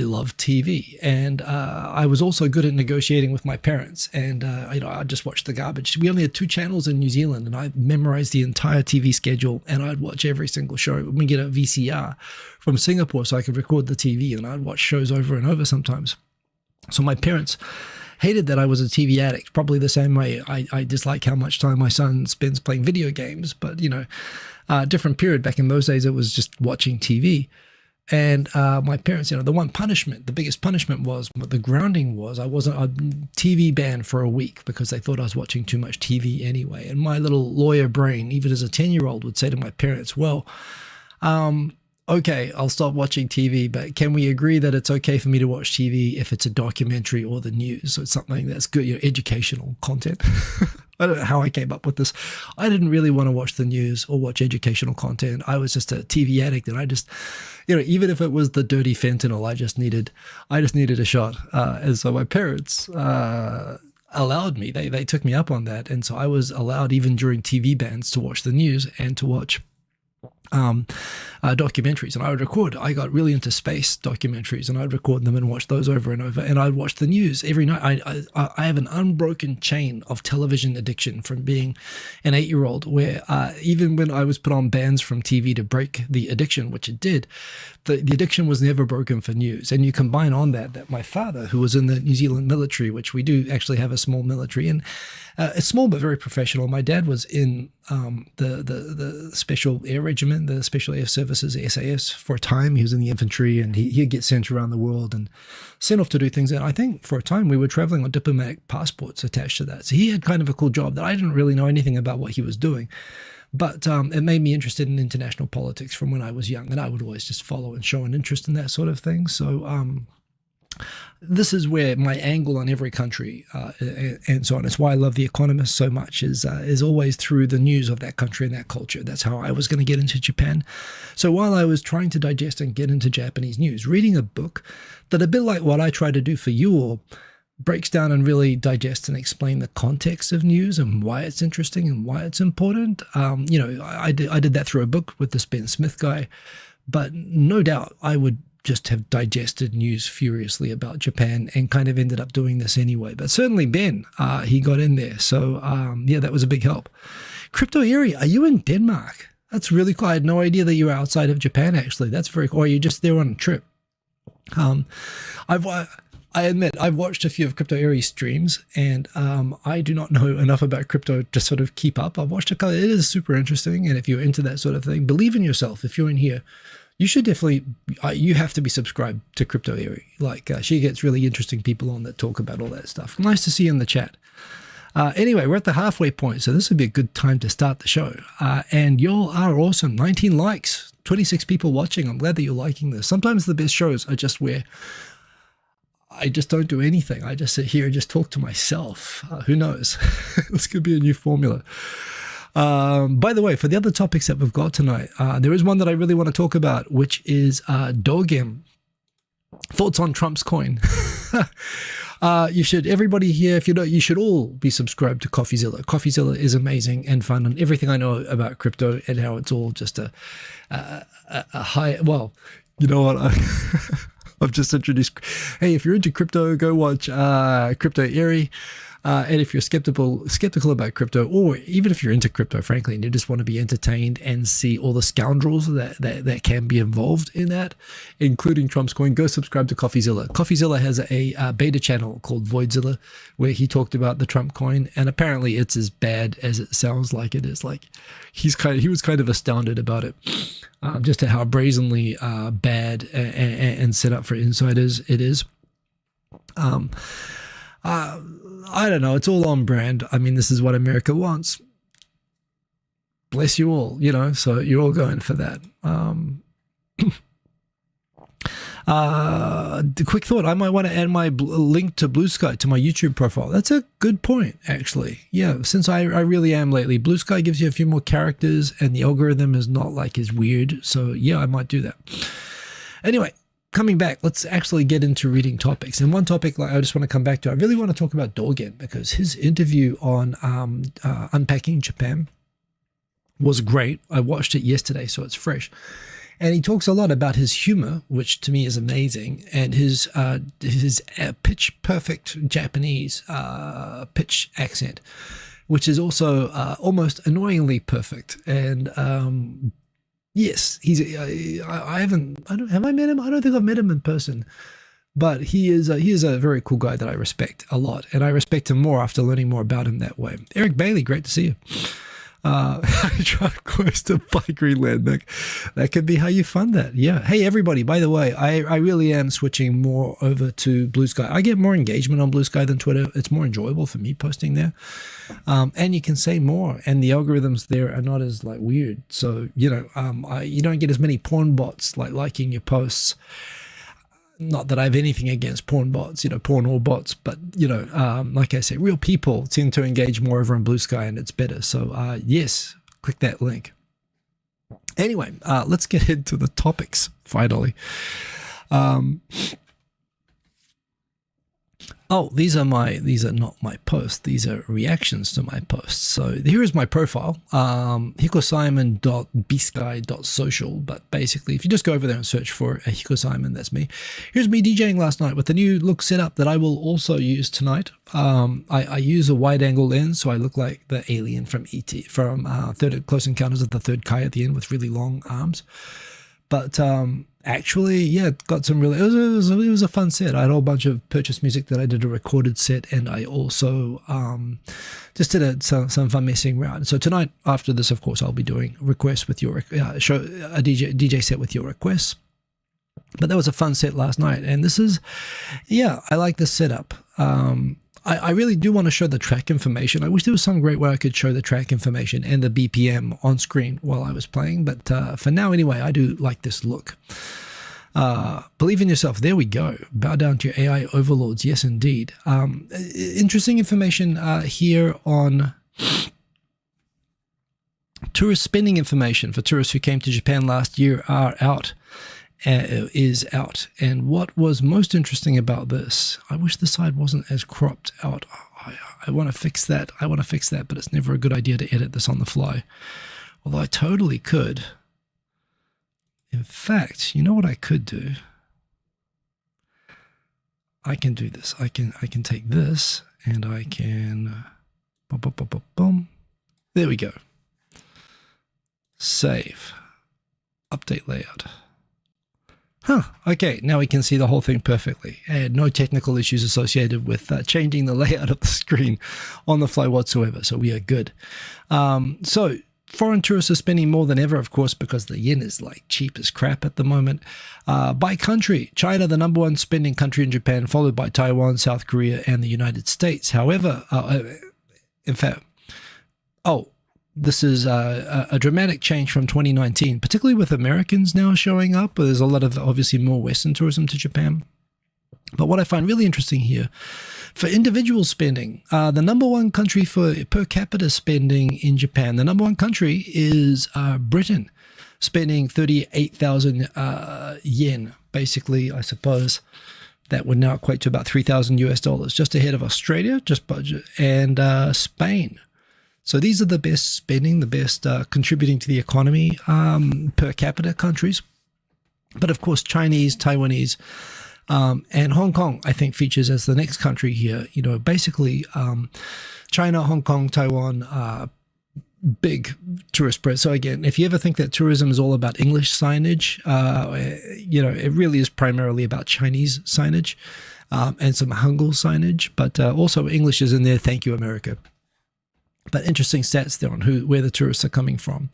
love TV, and I was also good at negotiating with my parents. And I just watched the garbage. We only had 2 channels in New Zealand, and I memorized the entire TV schedule, and I'd watch every single show. We get a VCR from Singapore, so I could record the TV, and I'd watch shows over and over sometimes. So my parents hated that I was a TV addict, probably the same way I dislike how much time my son spends playing video games. But different period. Back in those days, it was just watching TV. And my parents, the biggest punishment was, the grounding was, I wasn't a TV ban for a week because they thought I was watching too much TV anyway. And my little lawyer brain, even as a 10-year-old, would say to my parents, well, okay, I'll stop watching TV, but can we agree that it's okay for me to watch TV if it's a documentary or the news? So it's something that's good, educational content. I don't know how I came up with this. I didn't really want to watch the news or watch educational content. I was just a TV addict, and I just, even if it was the dirty fentanyl, I just needed a shot. And so my parents allowed me. They took me up on that, and so I was allowed, even during TV bans, to watch the news and to watch documentaries. And I got really into space documentaries, and I'd record them and watch those over and over, and I'd watch the news every night. I have an unbroken chain of television addiction from being an 8-year-old, where even when I was put on bans from TV to break the addiction, which it did, the addiction was never broken for news. And you combine on that my father, who was in the New Zealand military, which we do actually have a small military, and it's small but very professional. My dad was in the Special Air Regiment, the Special Air Services, SAS, for a time. He was in the infantry, and he'd get sent around the world and sent off to do things. And I think for a time we were traveling on diplomatic passports attached to that. So he had kind of a cool job that I didn't really know anything about what he was doing. But it made me interested in international politics from when I was young, and I would always just follow and show an interest in that sort of thing. So this is where my angle on every country and so on. It's why I love The Economist so much, is always through the news of that country and that culture. That's how I was going to get into Japan. So while I was trying to digest and get into Japanese news, reading a book that, a bit like what I try to do for you all, breaks down and really digests and explain the context of news and why it's interesting and why it's important. I did that through a book with this Ben Smith guy. but no doubt I would just have digested news furiously about Japan and kind of ended up doing this anyway. But certainly Ben, he got in there. So yeah, that was a big help. Crypto Eerie, are you in Denmark? That's really cool. I had no idea that you were outside of Japan, actually. That's very cool. Or you're just there on a trip. I admit I've watched a few of Crypto Eerie streams, and I do not know enough about crypto to sort of keep up. I've watched a couple. It is super interesting, and if you're into that sort of thing, believe in yourself. If you're in here, you should definitely, you have to be subscribed to Crypto Eerie. Like, she gets really interesting people on that talk about all that stuff. Nice to see you in the chat. Anyway, we're at the halfway point, so this would be a good time to start the show. And y'all are awesome. 19 likes, 26 people watching. I'm glad that you're liking this. Sometimes the best shows are just where I just don't do anything. I just sit here and just talk to myself. Who knows? This could be a new formula. By the way, for the other topics that we've got tonight, there is one that I really want to talk about, which is Dogecoin. Thoughts on Trump's coin. You should, everybody here, if you don't, you should all be subscribed to CoffeeZilla. CoffeeZilla is amazing and fun, and everything I know about crypto and how it's all just a high, well, you know what, I've just introduced, hey, if you're into crypto, go watch Crypto Eerie. And if you're skeptical about crypto, or even if you're into crypto, frankly, and you just want to be entertained and see all the scoundrels that can be involved in that, including Trump's coin, go subscribe to CoffeeZilla. CoffeeZilla has a beta channel called Voidzilla, where he talked about the Trump coin, and apparently it's as bad as it sounds like it is. Like, he was kind of astounded about it, just at how brazenly bad and set up for insiders it is. I don't know. It's all on brand. I mean, this is what America wants. Bless you all, you know, so you're all going for that. The quick thought, I might want to add my link to Blue Sky to my YouTube profile. That's a good point, actually. Yeah, since I really am lately. Blue Sky gives you a few more characters, and the algorithm is not like as weird. So yeah, I might do that. Anyway. Coming back, let's actually get into reading topics. And one topic like I just want to come back to, I really want to talk about Dogen, because his interview on Unpacking Japan was great. I watched it yesterday, so it's fresh. And he talks a lot about his humor, which to me is amazing, and his pitch perfect Japanese pitch accent, which is also almost annoyingly perfect. And yes, he's. Have I met him? I don't think I've met him in person, but he is a very cool guy that I respect a lot, and I respect him more after learning more about him that way. Eric Bailey, great to see you. I tried quest to buy Greenland. That could be how you fund that. Yeah. Hey everybody, by the way, I really am switching more over to Blue Sky. I get more engagement on Blue Sky than Twitter. It's more enjoyable for me posting there. And you can say more, and the algorithms there are not as like weird. So, you know, you don't get as many porn bots like liking your posts. Not that I have anything against porn bots, you know, porn or bots, but, you know, like I said, real people tend to engage more over on Blue Sky, and it's better. So, yes, click that link. Anyway, let's get into the topics, finally. Oh, these are not my posts. These are reactions to my posts. So here is my profile, hikosimon.bsky.social. But basically, if you just go over there and search for a Hiko Simon, that's me. Here's me DJing last night with the new look setup that I will also use tonight. I use a wide angle lens, so I look like the alien from E.T. from Close Encounters of the Third Kind at the end with really long arms. But actually, yeah, got some really. It was a fun set. I had a whole bunch of purchased music that I did a recorded set, and I also just did some fun messing around. So tonight, after this, of course, I'll be doing requests with your show a DJ set with your requests. But that was a fun set last night, and this is, yeah, I like this setup. I really do want to show the track information. I wish there was some great way I could show the track information and the BPM on screen while I was playing. But for now, anyway, I do like this look. Believe in yourself. There we go. Bow down to your AI overlords. Yes, indeed. Interesting information here on tourist spending information for tourists who came to Japan last year is out. And what was most interesting about this, I wish the side wasn't as cropped out. I want to fix that. But it's never a good idea to edit this on the fly. Although I totally could. In fact, you know what I could do? I can do this. I can take this and I can boom. There we go. Save. Update layout. Okay, now we can see the whole thing perfectly, and no technical issues associated with changing the layout of the screen on the fly whatsoever, so we are good. So foreign tourists are spending more than ever, of course, because the yen is like cheap as crap at the moment. By country, China, the number one spending country in Japan, followed by Taiwan, South Korea, and the United States. However, in fact, this is a dramatic change from 2019, particularly with Americans now showing up. There's a lot of, obviously, more Western tourism to Japan. But what I find really interesting here, for individual spending, the number one country for per capita spending in Japan, the number one country is Britain, spending 38,000 yen, basically, I suppose. That would now equate to about 3,000 US dollars, just ahead of Australia, just budget, and Spain. So these are the best spending, the best contributing to the economy per capita countries. But of course, Chinese, Taiwanese, and Hong Kong, I think, features as the next country here. You know, basically, China, Hong Kong, Taiwan, big tourist spread. So again, if you ever think that tourism is all about English signage, you know, it really is primarily about Chinese signage and some Hangul signage, but also English is in there. Thank you, America. But interesting stats there on where the tourists are coming from.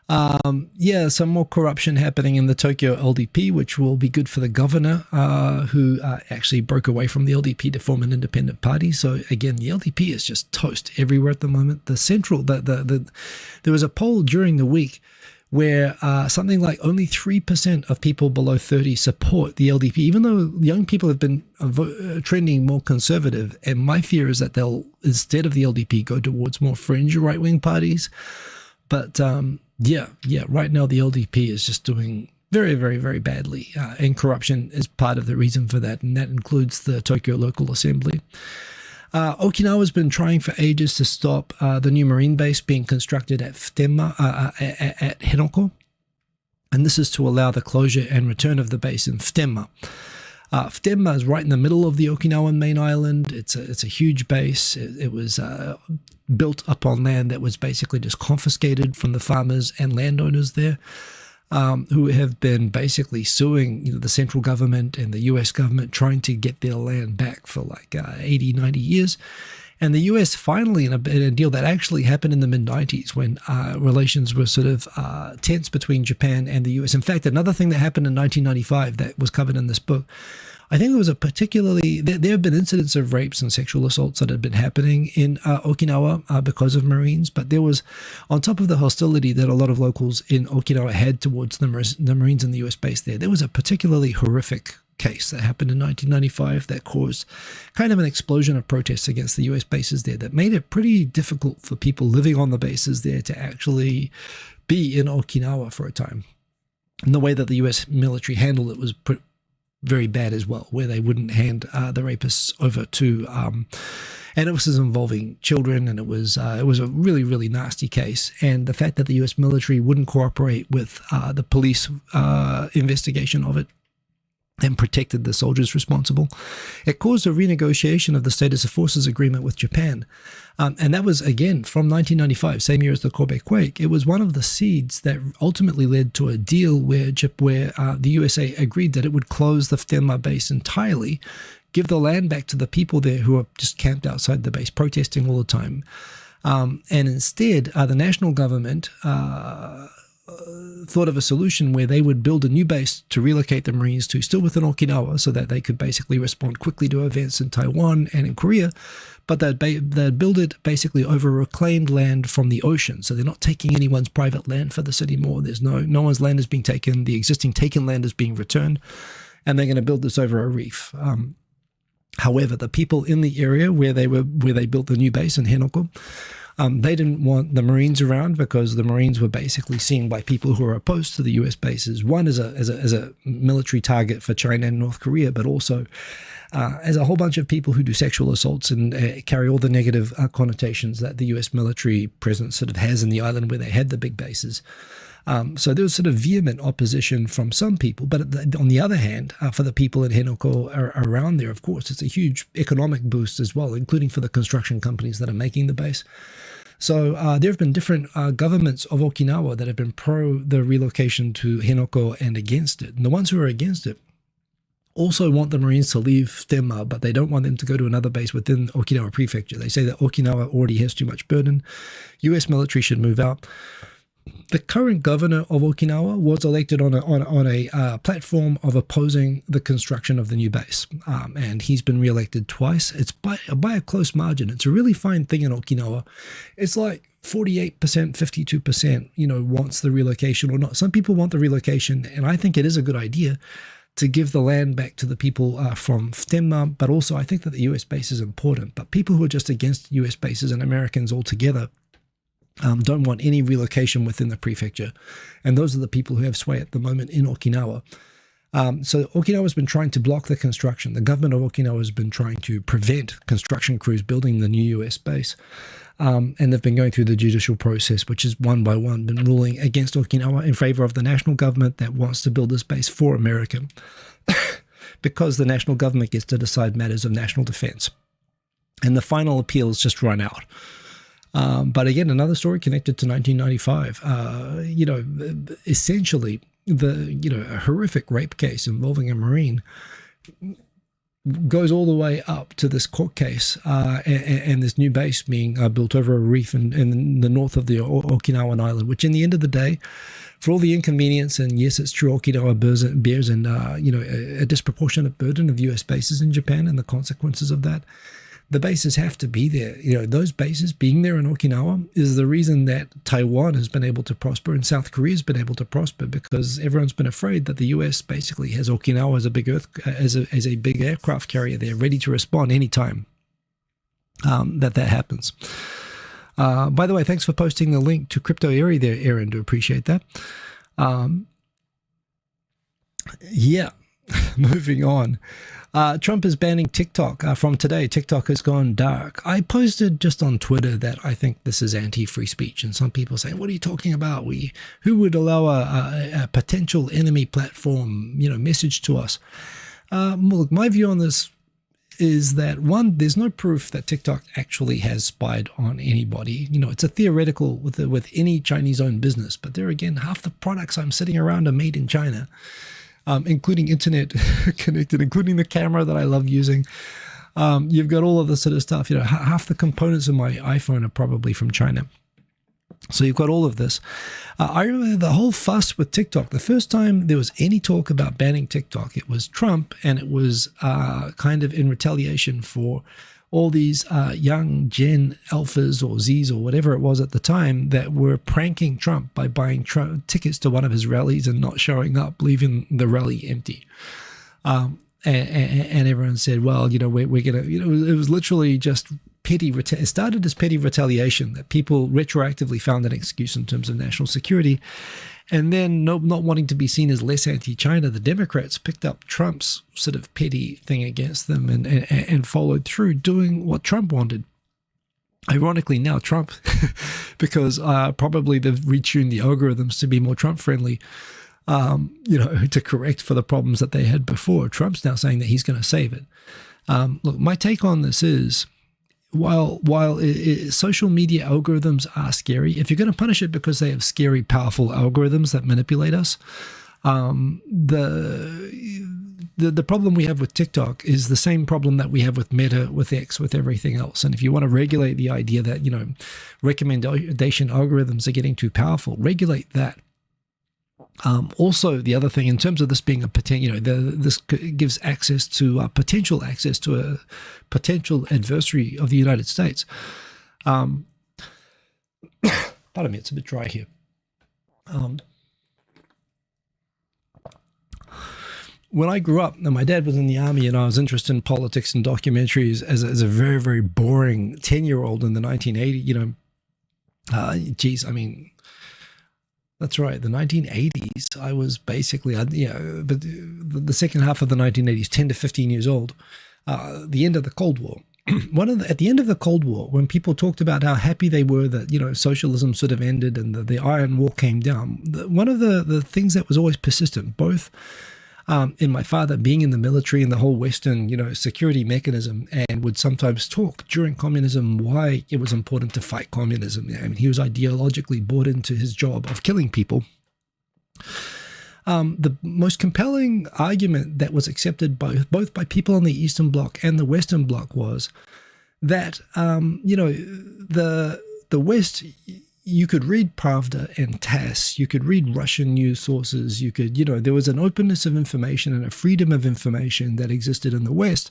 Yeah, some more corruption happening in the Tokyo LDP, which will be good for the governor, who actually broke away from the LDP to form an independent party. So again, the LDP is just toast everywhere at the moment. There was a poll during the week where something like only 3% of people below 30 support the LDP, even though young people have been trending more conservative. And my fear is that they'll, instead of the LDP, go towards more fringe right-wing parties. But yeah, right now the LDP is just doing very, very, very badly. And corruption is part of the reason for that. And that includes the Tokyo Local Assembly. Okinawa's been trying for ages to stop the new marine base being constructed at Futenma, at Henoko. And this is to allow the closure and return of the base in Futenma. Futenma is right in the middle of the Okinawan main island. It's a huge base. It was built up on land that was basically just confiscated from the farmers and landowners there, who have been basically suing the central government and the US government, trying to get their land back for like 80, 90 years. And the US finally, in a deal that actually happened in the mid-90s when relations were sort of tense between Japan and the US. In fact, another thing that happened in 1995 that was covered in this book, I think it was there have been incidents of rapes and sexual assaults that had been happening in Okinawa because of Marines, but there was, on top of the hostility that a lot of locals in Okinawa had towards the Marines in the US base there was a particularly horrific case that happened in 1995 that caused kind of an explosion of protests against the US bases there that made it pretty difficult for people living on the bases there to actually be in Okinawa for a time. And the way that the US military handled it was very bad as well, where they wouldn't hand the rapists over to, and it was involving children, and it was a really, really nasty case. And the fact that the US military wouldn't cooperate with the police investigation of it and protected the soldiers responsible, it caused a renegotiation of the Status of Forces agreement with Japan. And that was, again, from 1995, same year as the Kobe quake. It was one of the seeds that ultimately led to a deal where the USA agreed that it would close the Futenma base entirely, give the land back to the people there who are just camped outside the base, protesting all the time. And instead, the national government thought of a solution where they would build a new base to relocate the Marines to, still within Okinawa, so that they could basically respond quickly to events in Taiwan and in Korea, but they'd build it basically over reclaimed land from the ocean. So they're not taking anyone's private land for this anymore. There's no one's land is being taken. The existing taken land is being returned, and they're going to build this over a reef. However, the people in the area where they built the new base in Henoko, they didn't want the Marines around, because the Marines were basically seen by people who are opposed to the US bases, one as a military target for China and North Korea, but also as a whole bunch of people who do sexual assaults and carry all the negative connotations that the US military presence sort of has in the island where they had the big bases. So there was sort of vehement opposition from some people, but on the other hand, for the people in Henoko around there, of course, it's a huge economic boost as well, including for the construction companies that are making the base. So there have been different governments of Okinawa that have been pro the relocation to Henoko and against it. And the ones who are against it also want the Marines to leave Tenma, but they don't want them to go to another base within Okinawa Prefecture. They say that Okinawa already has too much burden. U.S. military should move out. The current governor of Okinawa was elected on a platform of opposing the construction of the new base, and he's been reelected twice. It's by a close margin. It's a really fine thing in Okinawa. It's like 48%, 52%, wants the relocation or not. Some people want the relocation, and I think it is a good idea to give the land back to the people from Tenma, but also I think that the U.S. base is important. But people who are just against U.S. bases and Americans altogether don't want any relocation within the prefecture. And those are the people who have sway at the moment in Okinawa. So Okinawa has been trying to block the construction. The government of Okinawa has been trying to prevent construction crews building the new US base. And they've been going through the judicial process, which is one by one been ruling against Okinawa in favor of the national government that wants to build this base for America, because the national government gets to decide matters of national defense. And the final appeal has just run out. But again, another story connected to 1995. Essentially, a horrific rape case involving a Marine goes all the way up to this court case and this new base being built over a reef in the north of the Okinawan island, which in the end of the day, for all the inconvenience, and yes, it's true, Okinawa bears a disproportionate burden of U.S. bases in Japan and the consequences of that. The bases have to be there. Those bases being there in Okinawa is the reason that Taiwan has been able to prosper and South Korea has been able to prosper, because everyone's been afraid that the US basically has Okinawa as a big aircraft carrier there, ready to respond anytime that happens. By the way, thanks for posting the link to Crypto Airy there, Aaron. Do appreciate that. Yeah, moving on. Trump is banning TikTok from today. TikTok has gone dark. I posted just on Twitter that I think this is anti-free speech, and some people say, "What are you talking about? Who would allow a potential enemy platform, message to us?" Look, my view on this is that, one, there's no proof that TikTok actually has spied on anybody. It's a theoretical with any Chinese-owned business, but there again, half the products I'm sitting around are made in China. Including internet connected, including the camera that I love using. You've got all of this sort of stuff. Half the components of my iPhone are probably from China. So you've got all of this. I remember the whole fuss with TikTok. The first time there was any talk about banning TikTok, it was Trump, and it was kind of in retaliation for all these young Gen Alphas or Zs or whatever it was at the time that were pranking Trump by buying tickets to one of his rallies and not showing up, leaving the rally empty. And everyone said, well, we're going to, it was literally just petty. It started as petty retaliation that people retroactively found an excuse in terms of national security. And then not wanting to be seen as less anti-China, the Democrats picked up Trump's sort of petty thing against them and followed through doing what Trump wanted. Ironically, now Trump, because probably they've retuned the algorithms to be more Trump-friendly, to correct for the problems that they had before. Trump's now saying that he's going to save it. Look, my take on this is, while social media algorithms are scary, if you're going to punish it because they have scary, powerful algorithms that manipulate us, the problem we have with TikTok is the same problem that we have with Meta, with X, with everything else. And if you want to regulate the idea that, recommendation algorithms are getting too powerful, regulate that. Also, the other thing, in terms of this being a potential, this gives access to potential access to a potential adversary of the United States. Pardon me, it's a bit dry here. When I grew up, and my dad was in the army, and I was interested in politics and documentaries as a very, very boring 10-year-old in the 1980s. That's right. The 1980s, I was basically, but the second half of the 1980s, 10 to 15 years old, the end of the Cold War. at the end of the Cold War, when people talked about how happy they were that, you know, socialism sort of ended and the Iron Wall came down, one of the things that was always persistent, both in my father being in the military and the whole Western, you know, security mechanism, and would sometimes talk during communism why it was important to fight communism. I mean, he was ideologically bought into his job of killing people. The most compelling argument that was accepted by both by people on the Eastern Bloc and the Western Bloc was that, you know, the West, you could read Pravda and TASS, you could read Russian news sources, you could, you know, there was an openness of information and a freedom of information that existed in the West.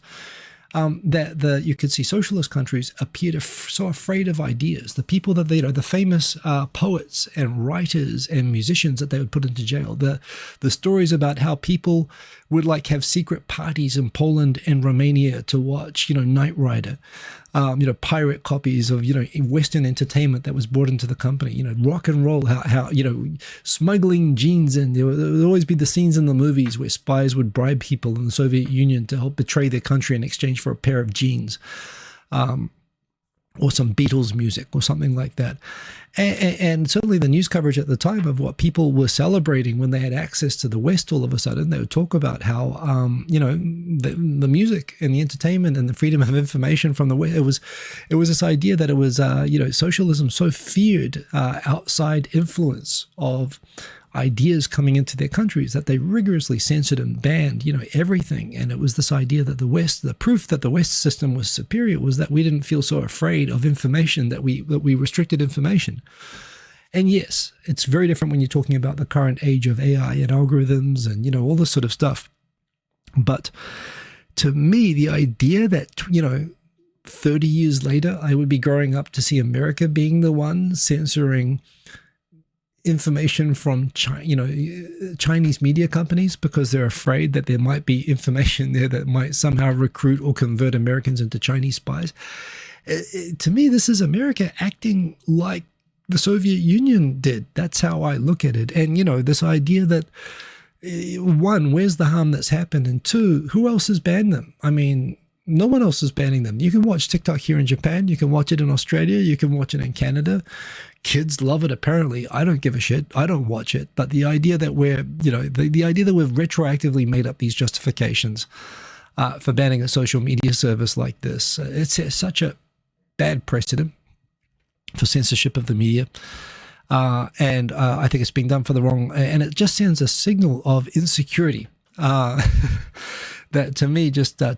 That you could see socialist countries appear so afraid of ideas. The people that they, you know, the famous poets and writers and musicians that they would put into jail. The stories about how people would like have secret parties in Poland and Romania to watch, you know, Knight Rider, you know, pirate copies of, you know, Western entertainment that was brought into the company. You know, rock and roll, how you know, smuggling jeans, and there would always be the scenes in the movies where spies would bribe people in the Soviet Union to help betray their country in exchange for a pair of jeans, or some Beatles music or something like that. And certainly the news coverage at the time of what people were celebrating when they had access to the West all of a sudden, they would talk about how, you know, the music and the entertainment and the freedom of information from the West, it was this idea that it was, you know, socialism so feared outside influence of ideas coming into their countries that they rigorously censored and banned, you know, everything. And it was this idea that the West, the proof that the West system was superior was that we didn't feel so afraid of information, that we restricted information. And yes, it's very different when you're talking about the current age of AI and algorithms and, you know, all this sort of stuff. But to me, the idea that, you know, 30 years later, I would be growing up to see America being the one censoring information from Chinese media companies because they're afraid that there might be information there that might somehow recruit or convert Americans into Chinese spies. To me, this is America acting like the Soviet Union did. That's how I look at it. And, you know, this idea that, one, where's the harm that's happened? And two, who else has banned them? I mean, no one else is banning them. You can watch TikTok here in Japan. You can watch it in Australia. You can watch it in Canada. Kids love it, apparently. I don't give a shit. I don't watch it. But the idea that we're, you know, the idea that we've retroactively made up these justifications for banning a social media service like this, it's such a bad precedent for censorship of the media. And I think it's being done for the wrong, and it just sends a signal of insecurity. That to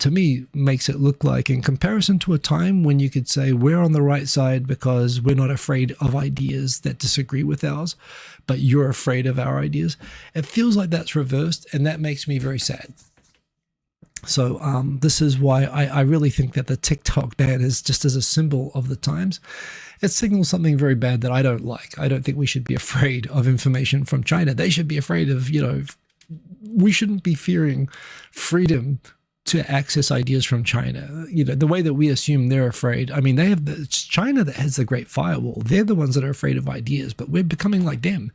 me makes it look like, in comparison to a time when you could say we're on the right side because we're not afraid of ideas that disagree with ours, but you're afraid of our ideas. It feels like that's reversed, and that makes me very sad. So this is why I really think that the TikTok ban is just as a symbol of the times. It signals something very bad that I don't like. I don't think we should be afraid of information from China. They should be afraid of, you know, we shouldn't be fearing freedom to access ideas from China. You know, the way that we assume they're afraid. I mean, it's China that has the Great Firewall. They're the ones that are afraid of ideas, but we're becoming like them.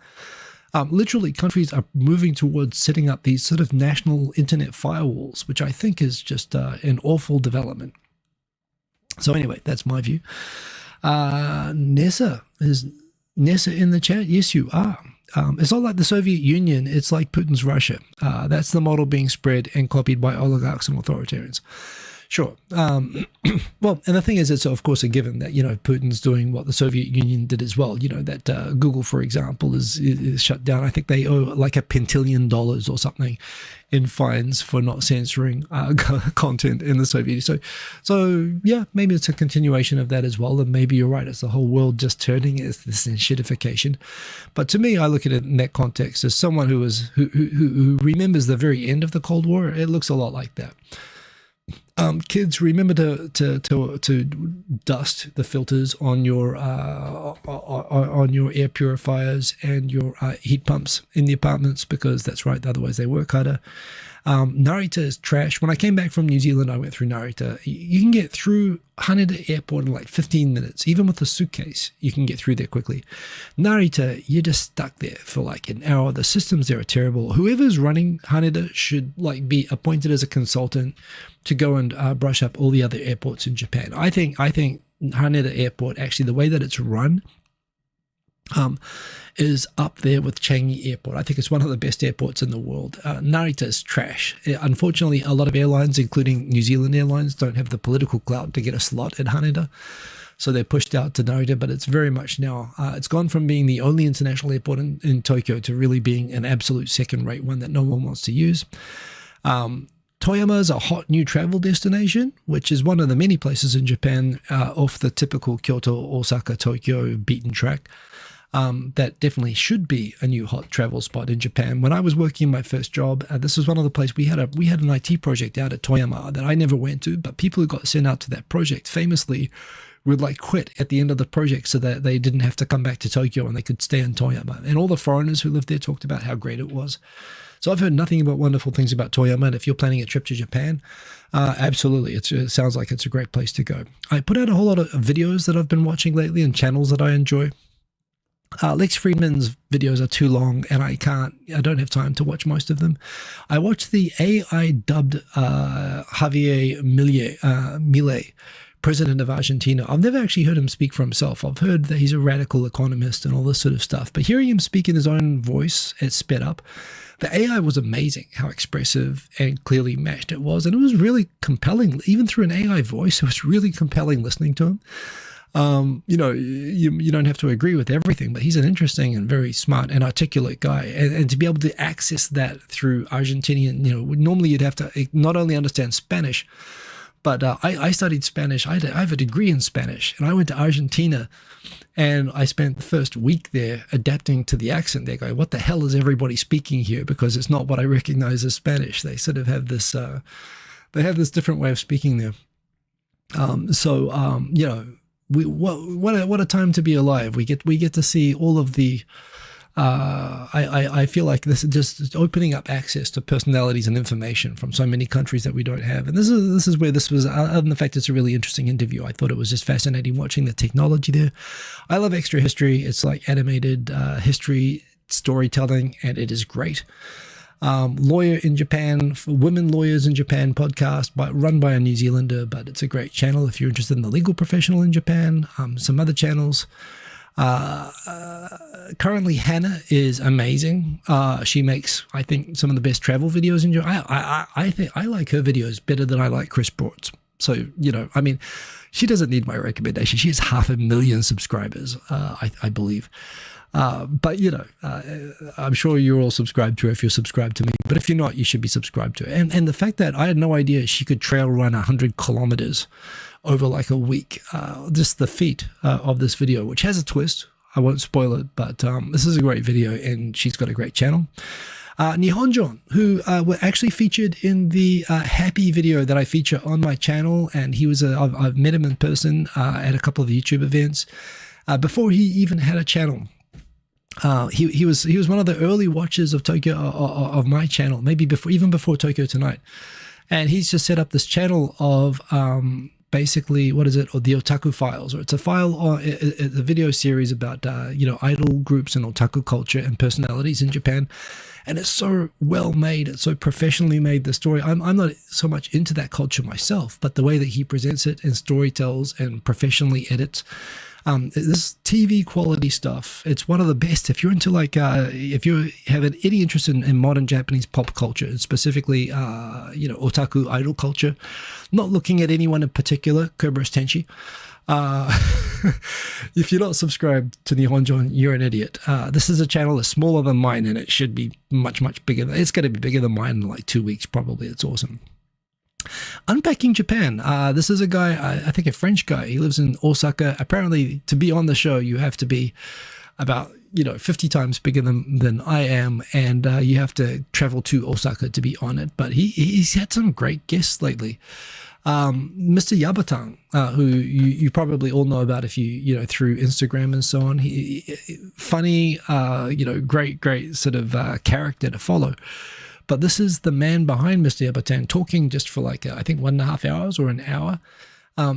Literally, countries are moving towards setting up these sort of national internet firewalls, which I think is just an awful development. So anyway, that's my view. Nessa in the chat? Yes, you are. It's not like the Soviet Union, it's like Putin's Russia. That's the model being spread and copied by oligarchs and authoritarians. Sure. Well, and the thing is, it's of course a given that, you know, Putin's doing what the Soviet Union did as well. You know, that Google, for example, is shut down. I think they owe like $1 billion or something in fines for not censoring content in the Soviet Union. So yeah, maybe it's a continuation of that as well. And maybe you're right, it's the whole world just turning, it's this shitification. But to me, I look at it in that context as someone who remembers the very end of the Cold War. It looks a lot like that. Kids, remember to dust the filters on your air purifiers and your heat pumps in the apartments, because that's right, otherwise they work harder. Narita is trash. When I came back from New Zealand, I went through Narita. You can get through Haneda Airport in like 15 minutes. Even with a suitcase, you can get through there quickly. Narita, you're just stuck there for like an hour. The systems there are terrible. Whoever's running Haneda should like be appointed as a consultant to go and brush up all the other airports in Japan. I think Haneda Airport, actually, the way that it's run, is up there with Changi Airport. I think it's one of the best airports in the world. Narita is trash. Unfortunately, a lot of airlines, including New Zealand Airlines, don't have the political clout to get a slot at Haneda. So they're pushed out to Narita, but it's very much now, it's gone from being the only international airport in Tokyo to really being an absolute second-rate one that no one wants to use. Toyama is a hot new travel destination, which is one of the many places in Japan off the typical Kyoto, Osaka, Tokyo beaten track. That definitely should be a new hot travel spot in Japan. When I was working my first job, this was one of the places we had an IT project out at Toyama that I never went to, but people who got sent out to that project famously would like quit at the end of the project so that they didn't have to come back to Tokyo and they could stay in Toyama. And all the foreigners who lived there talked about how great it was. So I've heard nothing but wonderful things about Toyama, and if you're planning a trip to Japan, absolutely, it sounds like it's a great place to go. I put out a whole lot of videos that I've been watching lately and channels that I enjoy. Lex Friedman's videos are too long and I don't have time to watch most of them. I watched the AI dubbed Javier Milei, president of Argentina. I've never actually heard him speak for himself. I've heard that he's a radical economist and all this sort of stuff, but hearing him speak in his own voice, it sped up. The AI was amazing, how expressive and clearly matched it was, and it was really compelling. Even through an AI voice, it was really compelling listening to him. You don't have to agree with everything, but he's an interesting and very smart and articulate guy. And to be able to access that through Argentinian, normally you'd have to not only understand Spanish, but I studied Spanish. I have a degree in Spanish, and I went to Argentina, and I spent the first week there adapting to the accent. They go, what the hell is everybody speaking here? Because it's not what I recognize as Spanish. They sort of have this, different way of speaking there. What a time to be alive. We get to see all of the I feel like this is just opening up access to personalities and information from so many countries that we don't have. And this is where this was, other than the fact it's a really interesting interview, I thought it was just fascinating watching the technology there. I love extra history. It's like animated history storytelling, and it is great. Lawyer in Japan, for women lawyers in Japan podcast run by a New Zealander, but it's a great channel if you're interested in the legal professional in Japan. Some other channels. Currently Hannah is amazing. She makes, I think, some of the best travel videos in Japan. I think I like her videos better than I like Chris Broad's. So, she doesn't need my recommendation. She has 500,000 subscribers, I believe. But I'm sure you're all subscribed to her if you're subscribed to me. But if you're not, you should be subscribed to her. And the fact that I had no idea she could trail run 100 kilometers over like a week. Just the feat of this video, which has a twist. I won't spoil it, but this is a great video, and she's got a great channel. Nihonjon, who were actually featured in the Happy video that I feature on my channel, and I've met him in person at a couple of YouTube events before he even had a channel. He was one of the early watchers of Tokyo of my channel, maybe even before Tokyo Tonight, and he's just set up this channel of basically, what is it? Or the Otaku Files, or it's a video series about idol groups and otaku culture and personalities in Japan. And it's so well made, it's so professionally made, the story. I'm not so much into that culture myself, but the way that he presents it and storytells and professionally edits, this TV quality stuff, it's one of the best. If you're into if you have any interest in modern Japanese pop culture, specifically, otaku idol culture, not looking at anyone in particular, Kerberos Tenchi. If you're not subscribed to Nihonjon, you're an idiot. This is a channel that's smaller than mine, and it should be much, much bigger. It's going to be bigger than mine in like 2 weeks, probably. It's awesome. Unpacking Japan. This is a guy, I think a French guy. He lives in Osaka. Apparently, to be on the show, you have to be about 50 times bigger than I am, and you have to travel to Osaka to be on it. But he's had some great guests lately. Mr. Yabatang, who you probably all know about if you through Instagram and so on. He funny, great sort of character to follow. but this is the man behind Mr. Yabatan talking just for like, I think 1.5 hours or an hour,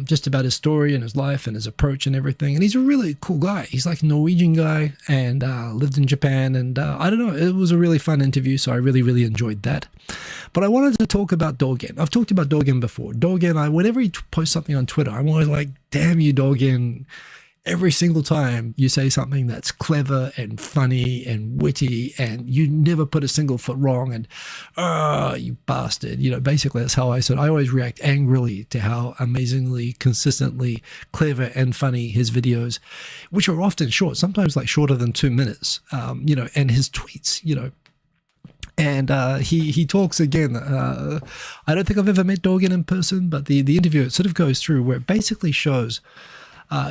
just about his story and his life and his approach and everything. And he's a really cool guy. He's like a Norwegian guy and lived in Japan. And I don't know, it was a really fun interview. So I really, really enjoyed that. But I wanted to talk about Dorgen. I've talked about Dorgen before. Dorgen, whenever he posts something on Twitter, I'm always like, damn you, Dorgen. Every single time you say something that's clever and funny and witty and you never put a single foot wrong and, you bastard. You know, basically that's how I said. I always react angrily to how amazingly, consistently clever and funny his videos, which are often short, sometimes like shorter than 2 minutes, you know, and his tweets, you know. And he talks again. I don't think I've ever met Dorgen in person, but the interview, it sort of goes through where it basically shows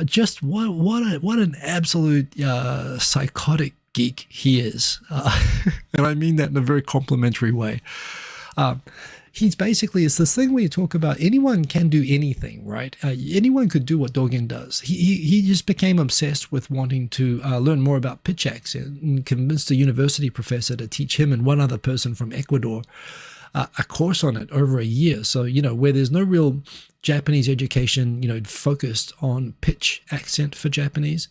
just what an absolute psychotic geek he is, and I mean that in a very complimentary way. He's basically, it's this thing where you talk about anyone can do anything, right? Anyone could do what Dorgen does. He just became obsessed with wanting to learn more about pitch accent and convinced a university professor to teach him and one other person from Ecuador a course on it over a year. So, you know, where there's no real Japanese education, you know, focused on pitch accent for Japanese,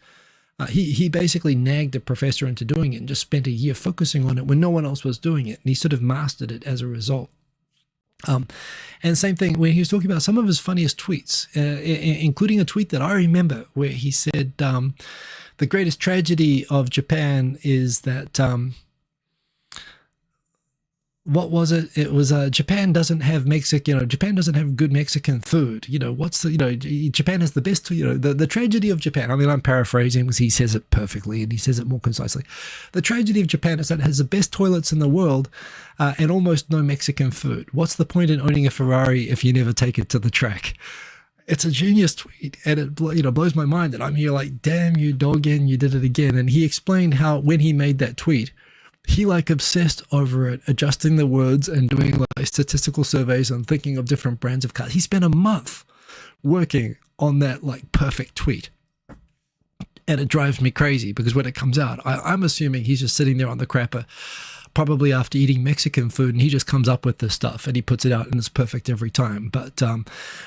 he basically nagged a professor into doing it and just spent a year focusing on it when no one else was doing it. And he sort of mastered it as a result. And same thing when he was talking about some of his funniest tweets, including a tweet that I remember where he said, the greatest tragedy of Japan is that, what was it? It was Japan doesn't have Mexican, you know, Japan doesn't have good Mexican food. You know, what's the, you know, Japan has the best, you know, the tragedy of Japan. I mean, I'm paraphrasing because he says it perfectly and he says it more concisely. The tragedy of Japan is that it has the best toilets in the world and almost no Mexican food. What's the point in owning a Ferrari if you never take it to the track? It's a genius tweet, and it, you know, blows my mind that I'm here like, damn you, Dorgen, you did it again. And he explained how when he made that tweet, he like obsessed over it, adjusting the words and doing like statistical surveys and thinking of different brands of cars. He spent a month working on that like perfect tweet. And it drives me crazy because when it comes out, I'm assuming he's just sitting there on the crapper, probably after eating Mexican food, and he just comes up with this stuff and he puts it out and it's perfect every time. But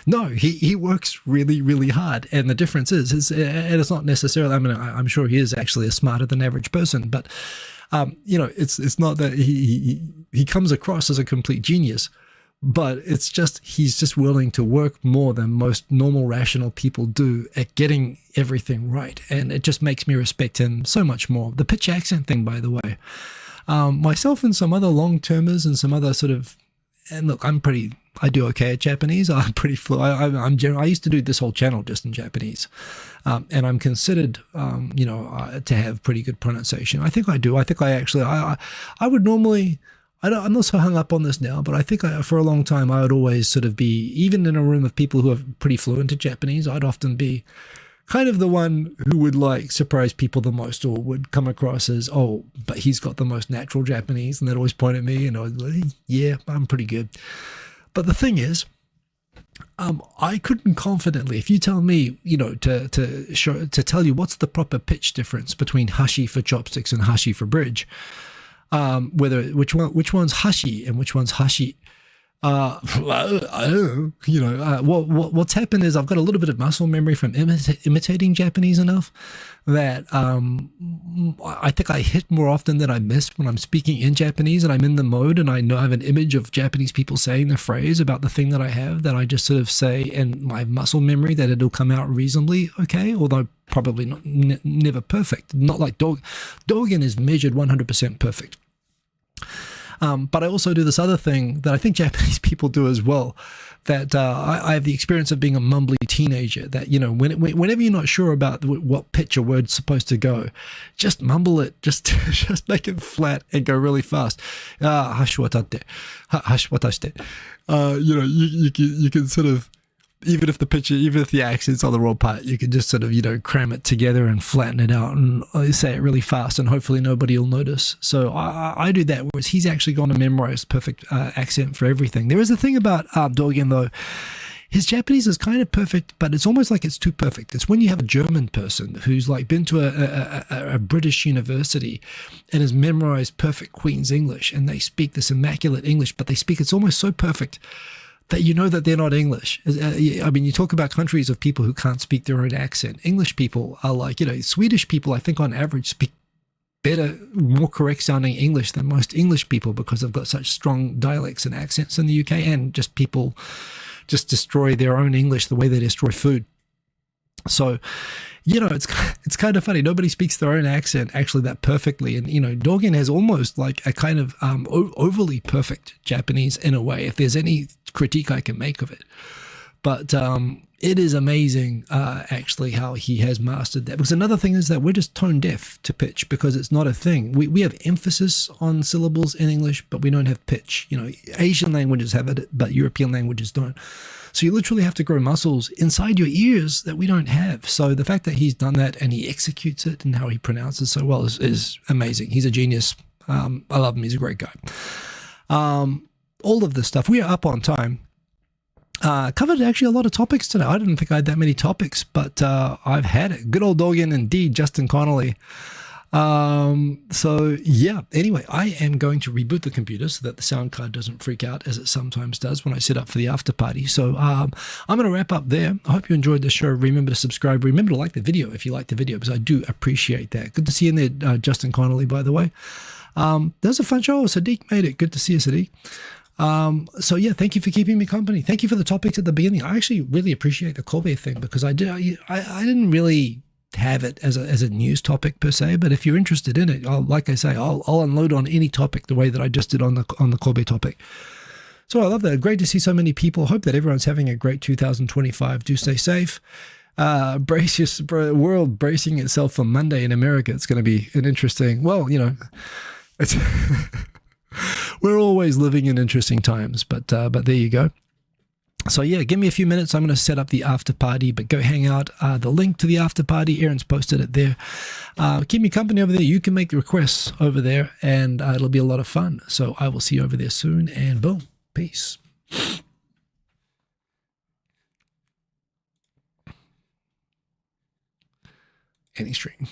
no, he works really, really hard. And the difference is and it's not necessarily, I mean, I'm sure he is actually a smarter than average person, but you know, it's not that he comes across as a complete genius, but it's just he's just willing to work more than most normal rational people do at getting everything right, and it just makes me respect him so much more. The pitch accent thing, by the way, myself and some other long-termers and some other sort of, and look, I do okay at Japanese. I'm pretty fluent. I used to do this whole channel just in Japanese, and I'm considered, you know, to have pretty good pronunciation. I think I do. I think I actually, I would normally, I'm not so hung up on this now, but I think for a long time I would always sort of be, even in a room of people who are pretty fluent in Japanese, I'd often be kind of the one who would like surprise people the most, or would come across as, oh, but he's got the most natural Japanese, and they'd always point at me and I was like, yeah, I'm pretty good. But the thing is, I couldn't confidently, if you tell me, you know, to tell you what's the proper pitch difference between hashi for chopsticks and hashi for bridge, which one's hashi and which one's hashi. I don't know, you know, what's happened is I've got a little bit of muscle memory from imitating Japanese enough that I think I hit more often than I miss when I'm speaking in Japanese and I'm in the mode and I know I have an image of Japanese people saying the phrase about the thing that I have, that I just sort of say in my muscle memory that it'll come out reasonably okay, although probably not, never perfect. Not like Dorgen is measured 100% perfect. But I also do this other thing that I think Japanese people do as well, that I have the experience of being a mumbly teenager, that, you know, whenever you're not sure about what pitch a word's supposed to go, just mumble it, just make it flat and go really fast. Hashiwatate, hashiwatashite. You know, you can sort of, even if the accent's on the wrong part, you can just sort of, you know, cram it together and flatten it out and say it really fast, and hopefully nobody will notice. So I do that, whereas he's actually gone to memorize perfect accent for everything. There is a thing about Dorgen though. his Japanese is kind of perfect, but it's almost like it's too perfect. It's when you have a German person who's like been to a British university and has memorized perfect Queen's English, and they speak this immaculate English, but they speak it's almost so perfect that you know that they're not English. I mean, you talk about countries of people who can't speak their own accent. English people are like, Swedish people, I think on average speak better, more correct sounding English than most English people because they've got such strong dialects and accents in the UK, and just people just destroy their own English the way they destroy food. So, it's kind of funny. Nobody speaks their own accent actually that perfectly. And, Dogen has almost like a kind of overly perfect Japanese in a way, if there's any critique I can make of it. But it is amazing, actually, how he has mastered that. Because another thing is that we're just tone deaf to pitch because it's not a thing. We have emphasis on syllables in English, but we don't have pitch. Asian languages have it, but European languages don't. So you literally have to grow muscles inside your ears that we don't have. So the fact that he's done that and he executes it and how he pronounces so well is amazing. He's a genius. I love him. He's a great guy. All of this stuff, we are up on time. Covered actually a lot of topics today. I didn't think I had that many topics, but I've had it. Good old Dogen indeed, Justin Connolly. So yeah, anyway, I am going to reboot the computer so that the sound card doesn't freak out as it sometimes does when I set up for the after party. So I'm going to wrap up there. I hope you enjoyed the show. Remember to subscribe. Remember to like the video if you like the video, because I do appreciate that. Good to see you in there, Justin Connolly, by the way. That was a fun show. Sadiq made it. Good to see you, Sadiq. So yeah, thank you for keeping me company. Thank you for the topics at the beginning. I actually really appreciate the Kobe thing because I didn't really have it as a news topic per se, but if you're interested in it, like I say, I'll unload on any topic the way that I just did on the Kobe topic. So I love that. Great to see so many people. Hope that everyone's having a great 2025. Do stay safe. Brace your world bracing itself for Monday in America. It's going to be an interesting, it's we're always living in interesting times, but there you go. So yeah, give me a few minutes. I'm going to set up the after party, but go hang out. The link to the after party, Aaron's posted it there. Keep me company over there. You can make the requests over there, and it'll be a lot of fun. So I will see you over there soon, and boom, peace. Any stream.